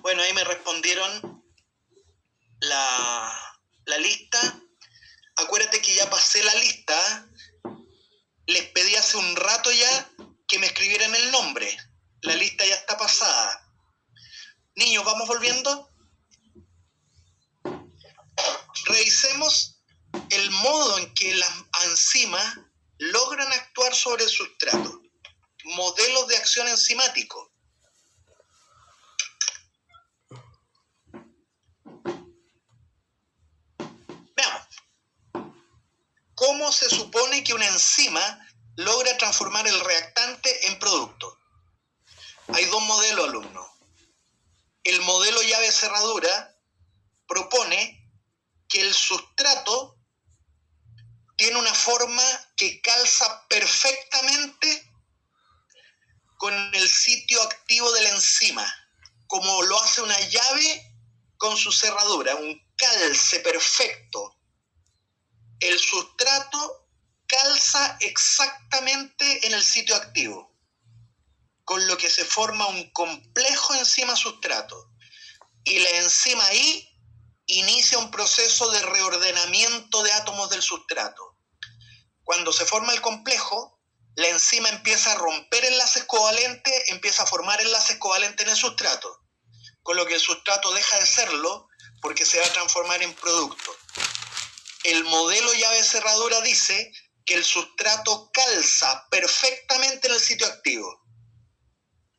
Bueno, ahí me respondieron la lista. Acuérdate que ya pasé la lista. Les pedí hace un rato ya que me escribieran el nombre. La lista ya está pasada. Niños, ¿vamos volviendo? Revisemos el modo en que las enzimas logran actuar sobre el sustrato. Modelos de acción enzimático. Veamos. ¿Cómo se supone que una enzima logra transformar el reactante en producto? Hay dos modelos, alumnos. El modelo llave-cerradura propone que el sustrato tiene una forma que calza perfectamente con el sitio activo de la enzima, como lo hace una llave con su cerradura, un calce perfecto. El sustrato calza exactamente en el sitio activo, con lo que se forma un complejo enzima-sustrato. Y la enzima ahí inicia un proceso de reordenamiento de átomos del sustrato. Cuando se forma el complejo, la enzima empieza a romper enlaces covalentes, empieza a formar enlaces covalentes en el sustrato, con lo que el sustrato deja de serlo porque se va a transformar en producto. El modelo llave-cerradura dice que el sustrato calza perfectamente en el sitio activo.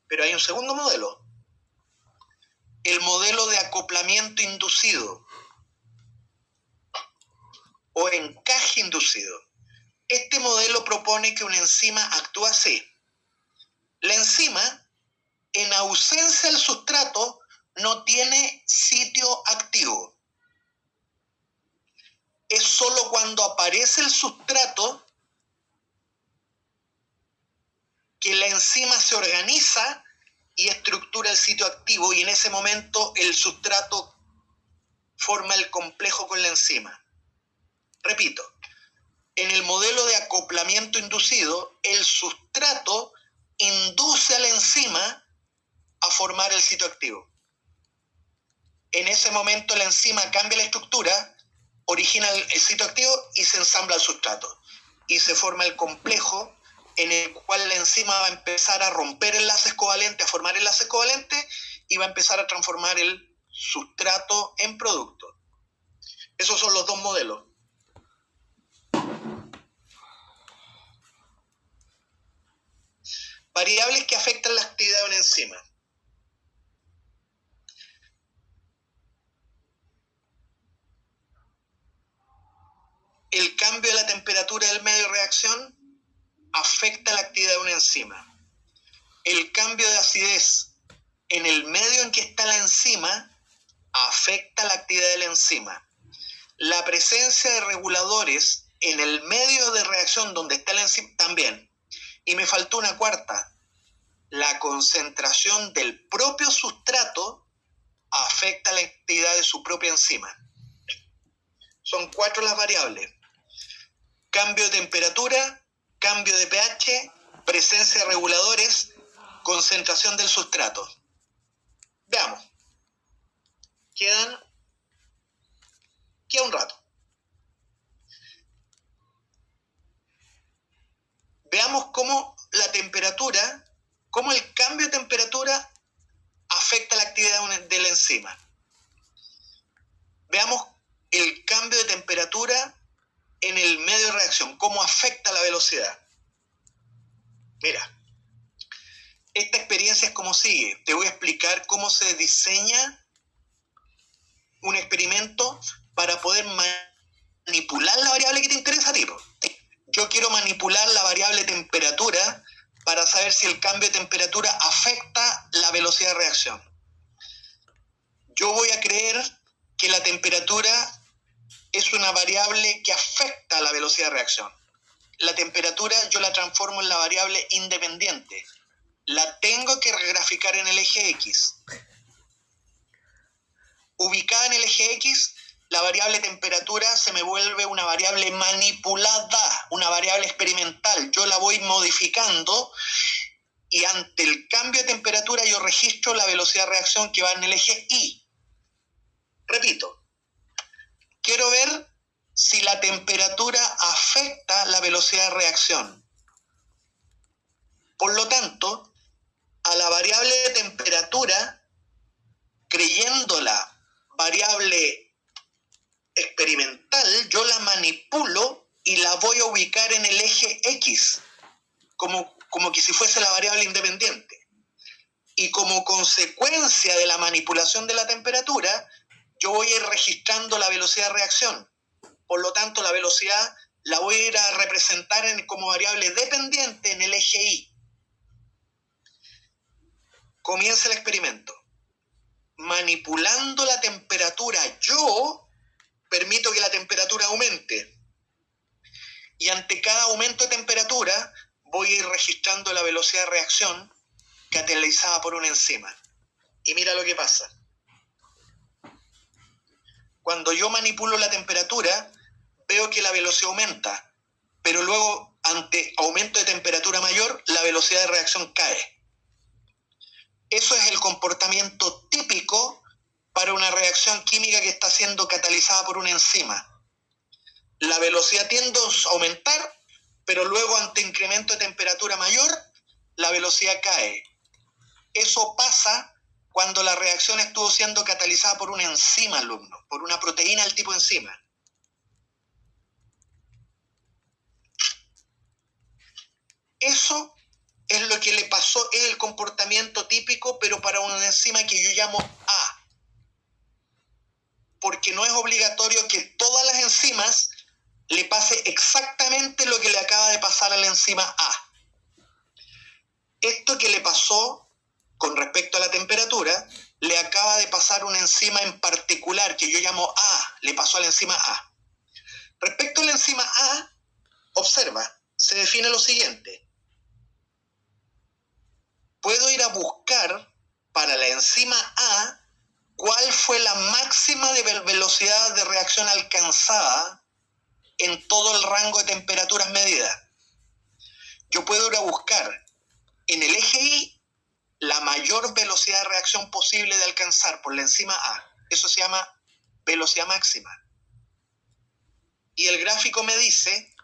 Pero hay un segundo modelo. El modelo de acoplamiento inducido o encaje inducido. Este modelo propone que una enzima actúa así. La enzima, en ausencia del sustrato, no tiene sitio activo. Es solo cuando aparece el sustrato que la enzima se organiza y estructura el sitio activo, y en ese momento el sustrato forma el complejo con la enzima. Repito, en el modelo de acoplamiento inducido, el sustrato induce a la enzima a formar el sitio activo. En ese momento la enzima cambia la estructura, origina el sitio activo y se ensambla el sustrato. Y se forma el complejo en el cual la enzima va a empezar a romper enlaces covalentes, a formar enlaces covalentes y va a empezar a transformar el sustrato en producto. Esos son los dos modelos. Variables que afectan la actividad de una enzima. El cambio de la temperatura del medio de reacción afecta la actividad de una enzima. El cambio de acidez en el medio en que está la enzima afecta la actividad de la enzima. La presencia de reguladores en el medio de reacción donde está la enzima también. Y me faltó una cuarta. La concentración del propio sustrato afecta la actividad de su propia enzima. Son 4 las variables. Cambio de temperatura, cambio de pH, presencia de reguladores, concentración del sustrato. Veamos. Queda un rato. Veamos cómo la temperatura, cómo el cambio de temperatura afecta la actividad de la enzima. Veamos el cambio de temperatura en el medio de reacción, cómo afecta la velocidad. Mira, esta experiencia es como sigue. Te voy a explicar cómo se diseña un experimento para poder manipular la variable que te interesa a ti. Yo quiero manipular la variable temperatura para saber si el cambio de temperatura afecta la velocidad de reacción. Yo voy a creer que la temperatura es una variable que afecta la velocidad de reacción. La temperatura yo la transformo en la variable independiente. La tengo que graficar en el eje X. Ubicada en el eje X, la variable temperatura se me vuelve una variable manipulada, una variable experimental. Yo la voy modificando y ante el cambio de temperatura yo registro la velocidad de reacción que va en el eje Y. Repito, quiero ver si la temperatura afecta la velocidad de reacción. Por lo tanto, a la variable de temperatura, creyéndola variable experimental, yo la manipulo y la voy a ubicar en el eje X, como que si fuese la variable independiente. Y como consecuencia de la manipulación de la temperatura, yo voy a ir registrando la velocidad de reacción. Por lo tanto, la velocidad la voy a ir a representar como variable dependiente en el eje Y. Comienza el experimento. Manipulando la temperatura, yo permito que la temperatura aumente. Y ante cada aumento de temperatura, voy a ir registrando la velocidad de reacción catalizada por una enzima. Y mira lo que pasa. Cuando yo manipulo la temperatura, veo que la velocidad aumenta, pero luego, ante aumento de temperatura mayor, la velocidad de reacción cae. Eso es el comportamiento típico para una reacción química que está siendo catalizada por una enzima. La velocidad tiende a aumentar, pero luego ante incremento de temperatura mayor, la velocidad cae. Eso pasa cuando la reacción estuvo siendo catalizada por una enzima, alumno, por una proteína del tipo enzima. Eso es lo que le pasó, es el comportamiento típico, pero para una enzima que yo llamo A. Porque no es obligatorio que todas las enzimas le pase exactamente lo que le acaba de pasar a la enzima A. Esto que le pasó con respecto a la temperatura, le acaba de pasar una enzima en particular que yo llamo A, le pasó a la enzima A. Respecto a la enzima A, observa, se define lo siguiente. Puedo ir a buscar para la enzima A cuál fue la máxima de velocidad de reacción alcanzada en todo el rango de temperaturas medidas. Yo puedo ir a buscar en el eje Y la mayor velocidad de reacción posible de alcanzar por la enzima A. Eso se llama velocidad máxima. Y el gráfico me dice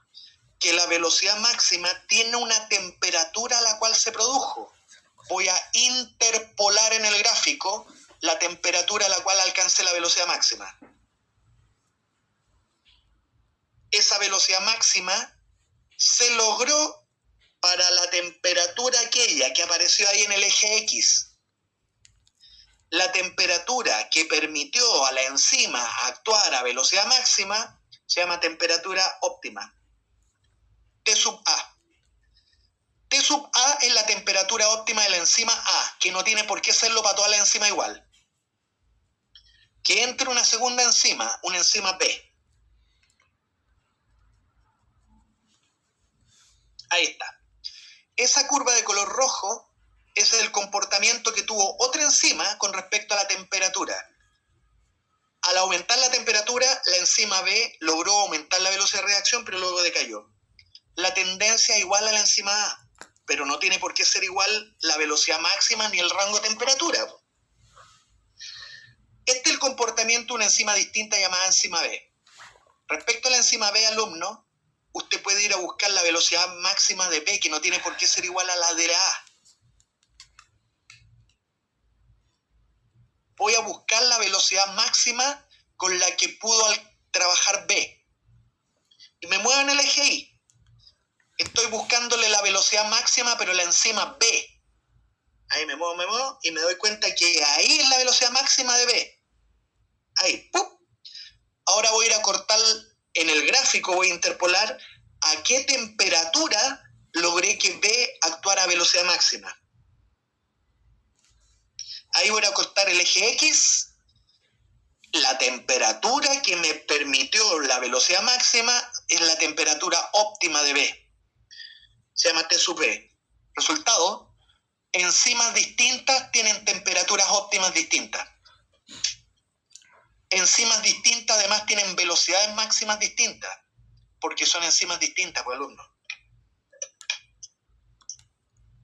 que la velocidad máxima tiene una temperatura a la cual se produjo. Voy a interpolar en el gráfico la temperatura a la cual alcancé la velocidad máxima. Esa velocidad máxima se logró para la temperatura aquella que apareció ahí en el eje X. La temperatura que permitió a la enzima actuar a velocidad máxima se llama temperatura óptima. T sub A. T sub A es la temperatura óptima de la enzima A, que no tiene por qué serlo para toda la enzima igual. Que entre una segunda enzima, una enzima B. Ahí está. Esa curva de color rojo es el comportamiento que tuvo otra enzima con respecto a la temperatura. Al aumentar la temperatura, la enzima B logró aumentar la velocidad de reacción, pero luego decayó. La tendencia es igual a la enzima A, pero no tiene por qué ser igual la velocidad máxima ni el rango de temperatura. Este es el comportamiento de una enzima distinta llamada enzima B. Respecto a la enzima B, alumno, usted puede ir a buscar la velocidad máxima de B, que no tiene por qué ser igual a la de la A. Voy a buscar la velocidad máxima con la que pudo trabajar B. Y me muevo en el eje Y. Estoy buscándole la velocidad máxima, pero la enzima B. Ahí me muevo y me doy cuenta que ahí es la velocidad máxima de B. Ahí, ¡pum! Ahora voy a ir a cortar en el gráfico, voy a interpolar a qué temperatura logré que B actuara a velocidad máxima. Ahí voy a cortar el eje X, la temperatura que me permitió la velocidad máxima es la temperatura óptima de B. Se llama T sub B. Resultado, enzimas distintas tienen temperaturas óptimas distintas. Enzimas distintas además tienen velocidades máximas distintas, porque son enzimas distintas, pues, alumnos.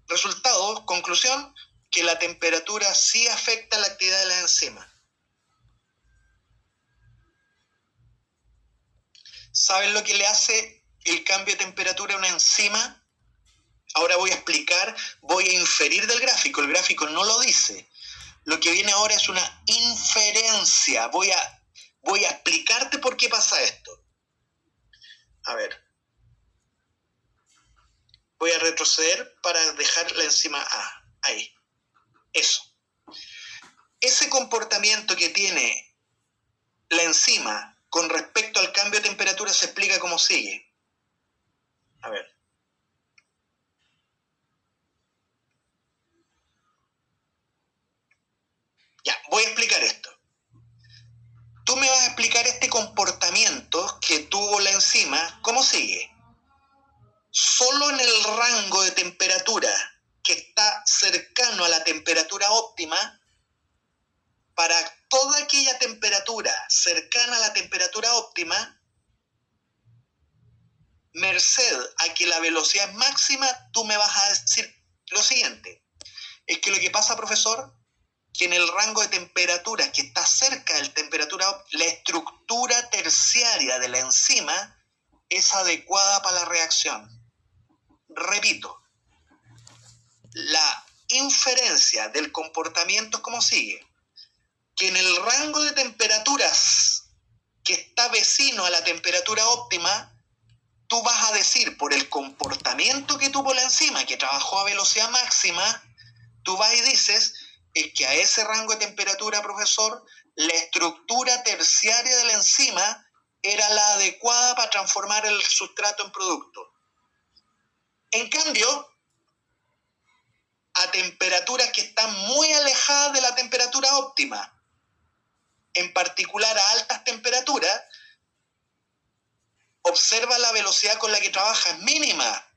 Resultado, conclusión, que la temperatura sí afecta la actividad de las enzimas. ¿Saben lo que le hace el cambio de temperatura a una enzima? Ahora voy a explicar, voy a inferir del gráfico. El gráfico no lo dice. Lo que viene ahora es una inferencia. Voy a explicarte por qué pasa esto. A ver. Voy a retroceder para dejar la enzima A. Ahí. Eso. Ese comportamiento que tiene la enzima con respecto al cambio de temperatura se explica como sigue. A ver. Ya, voy a explicar esto. Tú me vas a explicar este comportamiento que tuvo la enzima, ¿cómo sigue? Solo en el rango de temperatura que está cercano a la temperatura óptima, para toda aquella temperatura cercana a la temperatura óptima, merced a que la velocidad es máxima, tú me vas a decir lo siguiente. Es que lo que pasa, profesor, que en el rango de temperaturas que está cerca de la temperatura óptima, la estructura terciaria de la enzima es adecuada para la reacción. Repito, la inferencia del comportamiento es como sigue. Que en el rango de temperaturas que está vecino a la temperatura óptima, tú vas a decir, por el comportamiento que tuvo la enzima, que trabajó a velocidad máxima, tú vas y dices, es que a ese rango de temperatura, profesor, la estructura terciaria de la enzima era la adecuada para transformar el sustrato en producto. En cambio, a temperaturas que están muy alejadas de la temperatura óptima, en particular a altas temperaturas, observa la velocidad con la que trabaja es mínima.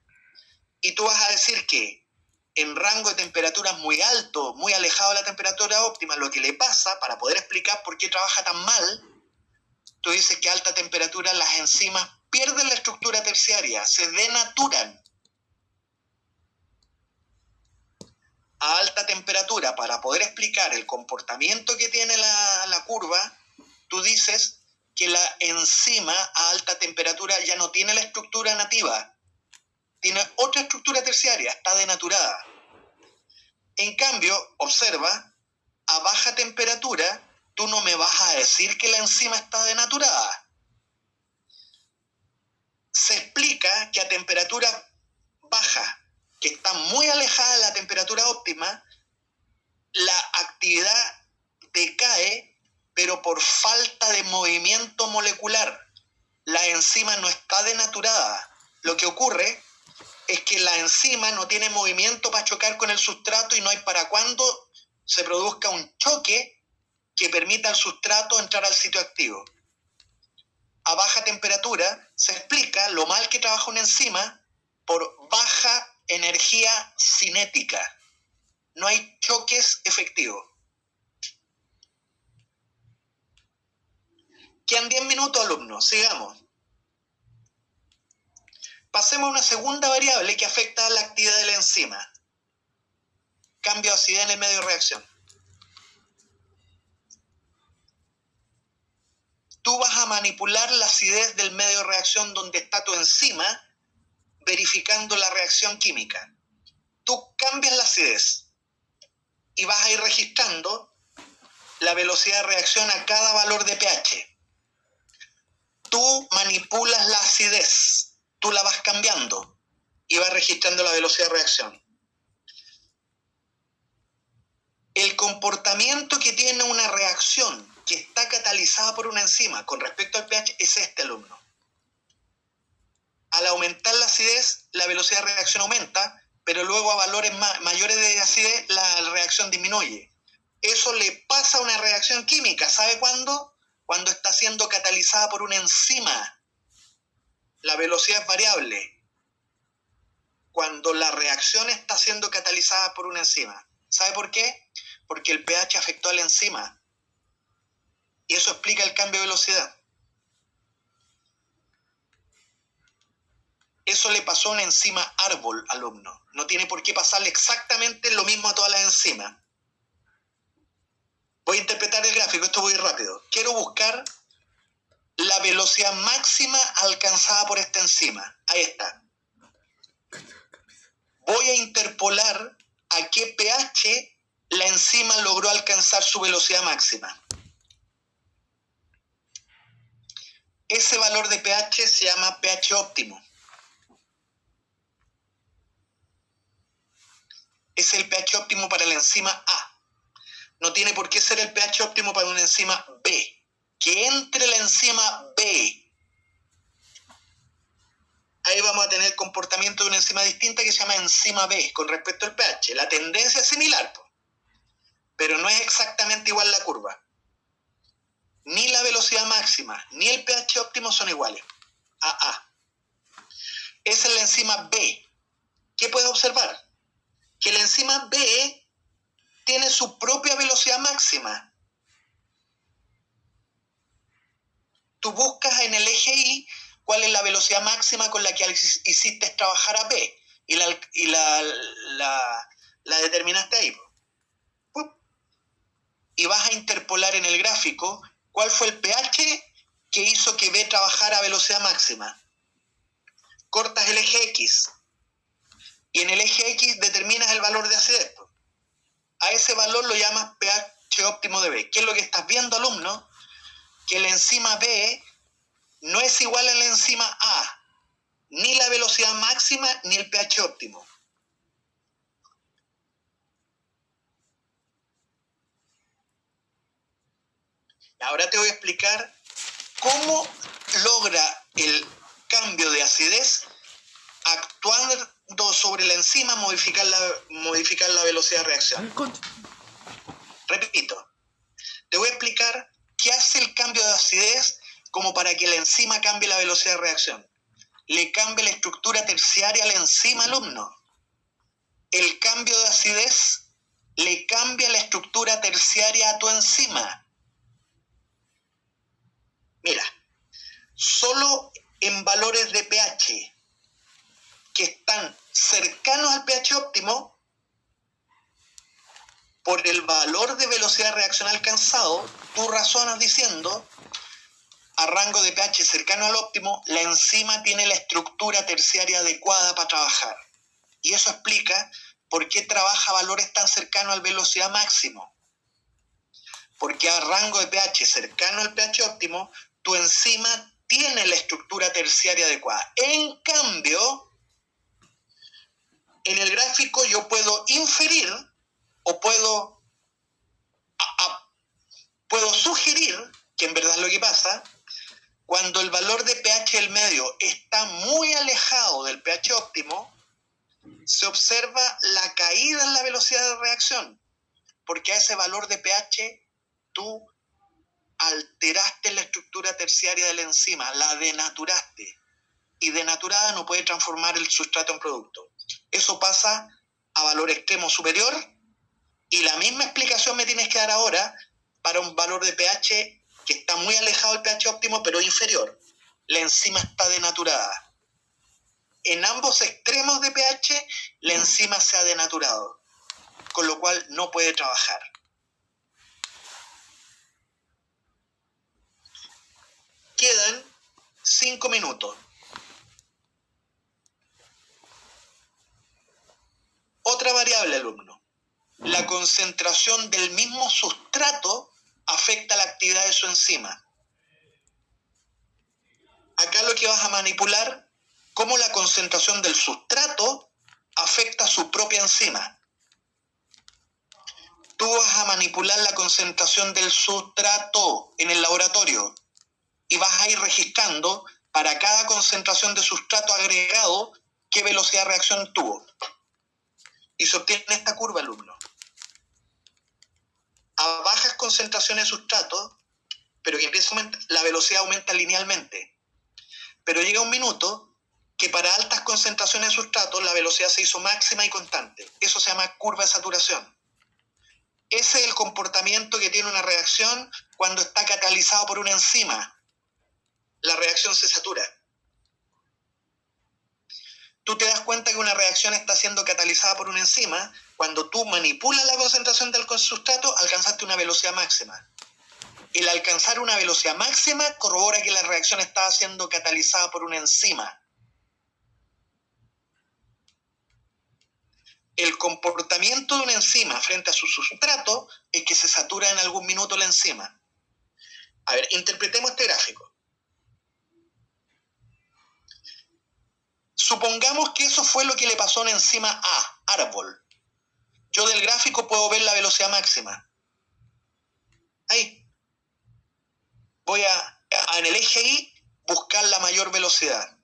Y tú vas a decir que en rango de temperaturas muy alto, muy alejado de la temperatura óptima, lo que le pasa, para poder explicar por qué trabaja tan mal, tú dices que a alta temperatura las enzimas pierden la estructura terciaria, se denaturan. A alta temperatura, para poder explicar el comportamiento que tiene la curva, tú dices que la enzima a alta temperatura ya no tiene la estructura nativa, tiene otra estructura terciaria, está denaturada. En cambio, observa, a baja temperatura, tú no me vas a decir que la enzima está denaturada. Se explica que a temperatura baja, que está muy alejada de la temperatura óptima, la actividad decae, pero por falta de movimiento molecular. La enzima no está denaturada. Lo que ocurre es que la enzima no tiene movimiento para chocar con el sustrato y no hay para cuando se produzca un choque que permita al sustrato entrar al sitio activo. A baja temperatura se explica lo mal que trabaja una enzima por baja energía cinética. No hay choques efectivos. Quedan 10 minutos, alumnos. Sigamos. Pasemos a una segunda variable que afecta a la actividad de la enzima. Cambio de acidez en el medio de reacción. Tú vas a manipular la acidez del medio de reacción donde está tu enzima, verificando la reacción química. Tú cambias la acidez y vas a ir registrando la velocidad de reacción a cada valor de pH. Tú manipulas la acidez, tú la vas cambiando y vas registrando la velocidad de reacción. El comportamiento que tiene una reacción que está catalizada por una enzima con respecto al pH es este, alumno. Al aumentar la acidez, la velocidad de reacción aumenta, pero luego a valores mayores de acidez la reacción disminuye. Eso le pasa a una reacción química. ¿Sabe cuándo? Cuando está siendo catalizada por una enzima. La velocidad es variable. Cuando la reacción está siendo catalizada por una enzima. ¿Sabe por qué? Porque el pH afectó a la enzima. Y eso explica el cambio de velocidad. Eso le pasó a una enzima árbol, alumno. No tiene por qué pasarle exactamente lo mismo a todas las enzimas. Voy a interpretar el gráfico, esto voy rápido. Quiero buscar la velocidad máxima alcanzada por esta enzima. Ahí está. Voy a interpolar a qué pH la enzima logró alcanzar su velocidad máxima. Ese valor de pH se llama pH óptimo. Es el pH óptimo para la enzima A. No tiene por qué ser el pH óptimo para una enzima B. Que entre la enzima B. Ahí vamos a tener el comportamiento de una enzima distinta que se llama enzima B con respecto al pH. La tendencia es similar, pero no es exactamente igual la curva. Ni la velocidad máxima, ni el pH óptimo son iguales. AA. Esa es la enzima B. ¿Qué puedes observar? Que la enzima B tiene su propia velocidad máxima. Tú buscas en el eje Y cuál es la velocidad máxima con la que hiciste trabajar a B y la determinaste ahí. Y vas a interpolar en el gráfico cuál fue el pH que hizo que B trabajara a velocidad máxima. Cortas el eje X y en el eje X determinas el valor de acidez. A ese valor lo llamas pH óptimo de B. ¿Qué es lo que estás viendo, alumno? Que la enzima B no es igual a la enzima A, ni la velocidad máxima ni el pH óptimo. Ahora te voy a explicar cómo logra el cambio de acidez actuando sobre la enzima modificar la velocidad de reacción. Repito, te voy a explicar qué hace el cambio de acidez como para que la enzima cambie la velocidad de reacción. Le cambia la estructura terciaria a la enzima, alumno. El cambio de acidez le cambia la estructura terciaria a tu enzima. Mira, solo en valores de pH que están cercanos al pH óptimo, por el valor de velocidad de reacción alcanzado, tú razonas diciendo, a rango de pH cercano al óptimo, la enzima tiene la estructura terciaria adecuada para trabajar. Y eso explica por qué trabaja a valores tan cercanos al velocidad máximo. Porque a rango de pH cercano al pH óptimo, tu enzima tiene la estructura terciaria adecuada. En cambio, en el gráfico yo puedo inferir o puedo sugerir, que en verdad es lo que pasa, cuando el valor de pH del medio está muy alejado del pH óptimo, se observa la caída en la velocidad de reacción, porque a ese valor de pH tú alteraste la estructura terciaria de la enzima, la denaturaste, y denaturada no puede transformar el sustrato en producto. Eso pasa a valor extremo superior, y la misma explicación me tienes que dar ahora para un valor de pH que está muy alejado del pH óptimo, pero inferior. La enzima está denaturada. En ambos extremos de pH, la enzima se ha denaturado, con lo cual no puede trabajar. Quedan 5 minutos. Otra variable, alumno. La concentración del mismo sustrato afecta la actividad de su enzima. Acá lo que vas a manipular, cómo la concentración del sustrato afecta a su propia enzima. Tú vas a manipular la concentración del sustrato en el laboratorio y vas a ir registrando para cada concentración de sustrato agregado qué velocidad de reacción tuvo. Y se obtiene esta curva, alumno. A bajas concentraciones de sustrato, pero que empieza a aumentar, la velocidad aumenta linealmente. Pero llega un minuto que para altas concentraciones de sustrato la velocidad se hizo máxima y constante. Eso se llama curva de saturación. Ese es el comportamiento que tiene una reacción cuando está catalizado por una enzima. La reacción se satura. Tú te das cuenta que una reacción está siendo catalizada por una enzima cuando tú manipulas la concentración del sustrato, alcanzaste una velocidad máxima. El alcanzar una velocidad máxima corrobora que la reacción está siendo catalizada por una enzima. El comportamiento de una enzima frente a su sustrato es que se satura en algún minuto la enzima. A ver, interpretemos este gráfico. Supongamos que eso fue lo que le pasó a una enzima A, árbol. Yo del gráfico puedo ver la velocidad máxima. Ahí. Voy en el eje Y, buscar la mayor velocidad.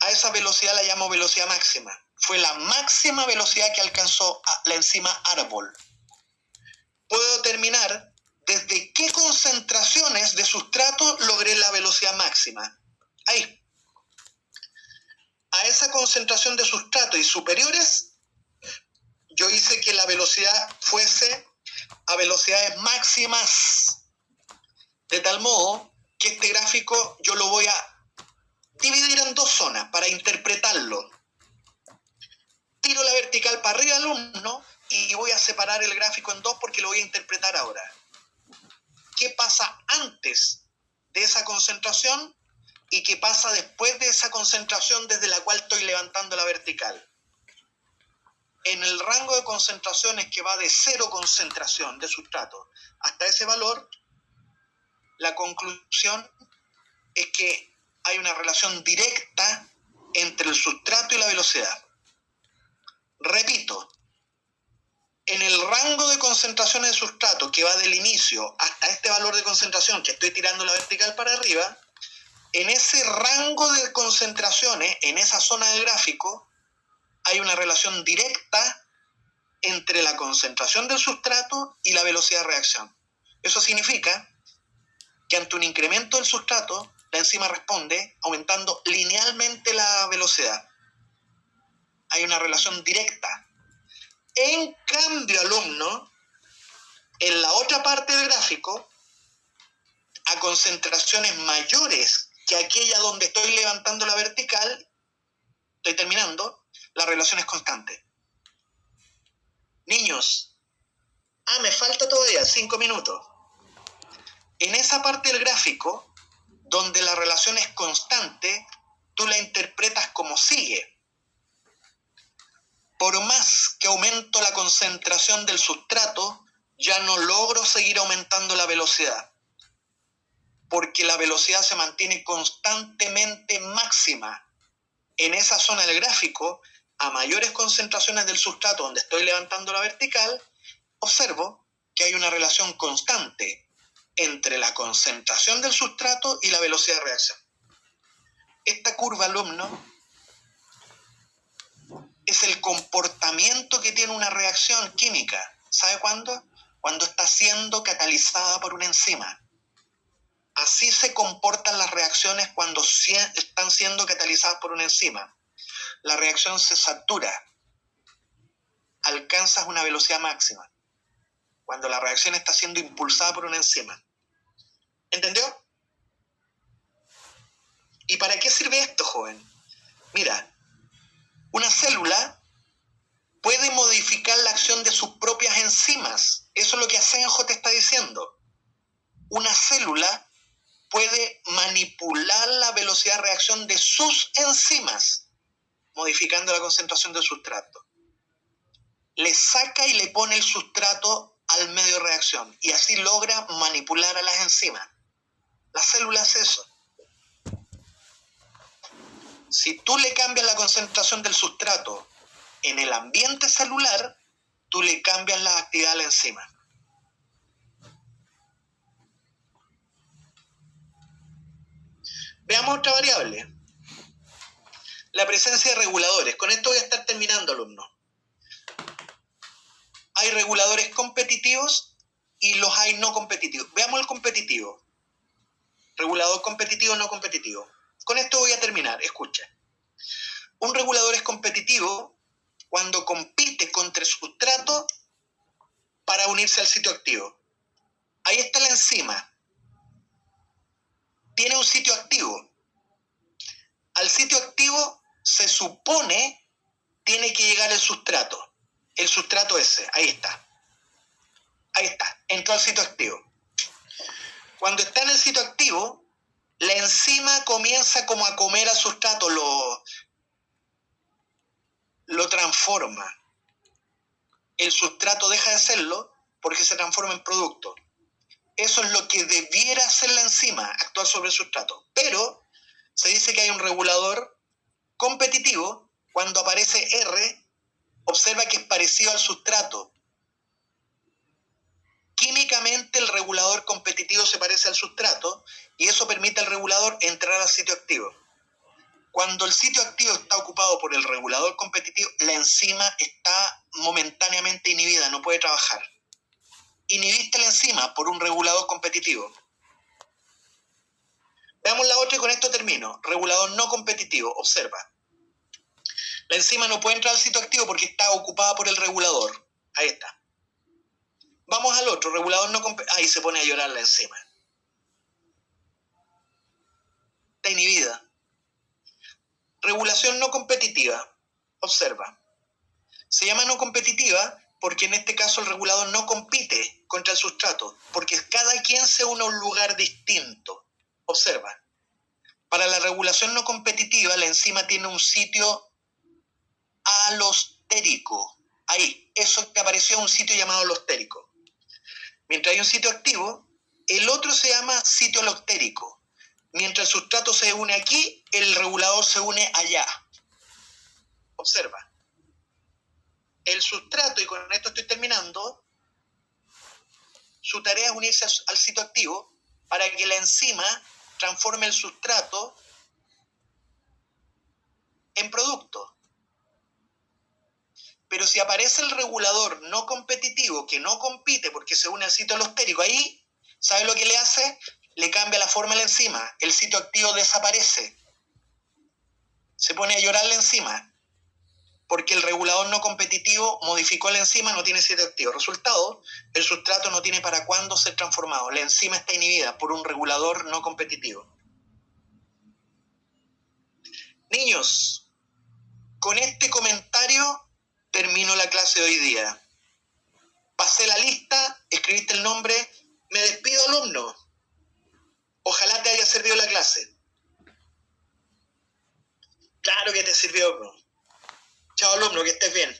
A esa velocidad la llamo velocidad máxima. Fue la máxima velocidad que alcanzó la enzima árbol. Puedo determinar desde qué concentraciones de sustrato logré la velocidad máxima. Ahí. A esa concentración de sustrato y superiores, yo hice que la velocidad fuese a velocidades máximas. De tal modo que este gráfico yo lo voy a dividir en dos zonas para interpretarlo. Tiro la vertical para arriba, alumno, y voy a separar el gráfico en dos porque lo voy a interpretar ahora. ¿Qué pasa antes de esa concentración y qué pasa después de esa concentración desde la cual estoy levantando la vertical? En el rango de concentraciones que va de 0 concentración de sustrato hasta ese valor, la conclusión es que hay una relación directa entre el sustrato y la velocidad. Repito, en el rango de concentraciones de sustrato que va del inicio hasta este valor de concentración que estoy tirando la vertical para arriba, en ese rango de concentraciones, en esa zona del gráfico, hay una relación directa entre la concentración del sustrato y la velocidad de reacción. Eso significa que ante un incremento del sustrato, la enzima responde aumentando linealmente la velocidad. Hay una relación directa. En cambio, alumno, en la otra parte del gráfico, a concentraciones mayores que aquella donde estoy levantando la vertical, estoy terminando, la relación es constante. Niños, me falta todavía 5 minutos. En esa parte del gráfico, donde la relación es constante, tú la interpretas como sigue. Por más que aumento la concentración del sustrato, ya no logro seguir aumentando la velocidad, porque la velocidad se mantiene constantemente máxima. En esa zona del gráfico, a mayores concentraciones del sustrato donde estoy levantando la vertical, observo que hay una relación constante entre la concentración del sustrato y la velocidad de reacción. Esta curva, alumno, es el comportamiento que tiene una reacción química. ¿Sabe cuándo? Cuando está siendo catalizada por una enzima. Así se comportan las reacciones cuando están siendo catalizadas por una enzima. La reacción se satura. Alcanzas una velocidad máxima cuando la reacción está siendo impulsada por una enzima. ¿Entendió? ¿Y para qué sirve esto, joven? Mira, una célula puede modificar la acción de sus propias enzimas. Eso es lo que Asenjo te está diciendo. Una célula puede manipular la velocidad de reacción de sus enzimas, modificando la concentración del sustrato. Le saca y le pone el sustrato al medio de reacción y así logra manipular a las enzimas. La célula hace eso. Si tú le cambias la concentración del sustrato en el ambiente celular, tú le cambias la actividad a la enzima. Veamos otra variable. La presencia de reguladores. Con esto voy a estar terminando, alumnos. Hay reguladores competitivos y los hay no competitivos. Veamos el competitivo. Regulador competitivo, no competitivo. Con esto voy a terminar. Escucha. Un regulador es competitivo cuando compite contra el sustrato para unirse al sitio activo. Ahí está la enzima. Tiene un sitio activo. Al sitio activo se supone tiene que llegar el sustrato. El sustrato ese, ahí está. Ahí está, entró al sitio activo. Cuando está en el sitio activo, la enzima comienza como a comer al sustrato, lo transforma. El sustrato deja de serlo porque se transforma en producto. Eso es lo que debiera hacer la enzima, actuar sobre el sustrato. Pero se dice que hay un regulador competitivo. Cuando aparece R, observa que es parecido al sustrato. Químicamente el regulador competitivo se parece al sustrato y eso permite al regulador entrar al sitio activo. Cuando el sitio activo está ocupado por el regulador competitivo, la enzima está momentáneamente inhibida, no puede trabajar. Inhibiste la enzima por un regulador competitivo. Veamos la otra y con esto termino. Regulador no competitivo, observa. La enzima no puede entrar al sitio activo porque está ocupada por el regulador. Ahí está. Vamos al otro, regulador no competitivo. Ahí se pone a llorar la enzima. Está inhibida. Regulación no competitiva. Observa. Se llama no competitiva porque en este caso el regulador no compite contra el sustrato, porque cada quien se une a un lugar distinto. Observa. Para la regulación no competitiva, la enzima tiene un sitio alostérico. Ahí, eso que apareció, un sitio llamado alostérico. Mientras hay un sitio activo, el otro se llama sitio alostérico. Mientras el sustrato se une aquí, el regulador se une allá. Observa. El sustrato, y con esto estoy terminando, su tarea es unirse al sitio activo para que la enzima transforme el sustrato en producto. Pero si aparece el regulador no competitivo que no compite porque se une al sitio alostérico, ahí, ¿sabe lo que le hace? Le cambia la forma de la enzima. El sitio activo desaparece. Se pone a llorar la enzima porque el regulador no competitivo modificó la enzima, no tiene sitio activo. Resultado, el sustrato no tiene para cuándo ser transformado. La enzima está inhibida por un regulador no competitivo. Niños, con este comentario termino la clase de hoy día. Pasé la lista, escribiste el nombre. Me despido, alumno. Ojalá te haya servido la clase. Claro que te sirvió, bro. Chao, alumno, que estés bien.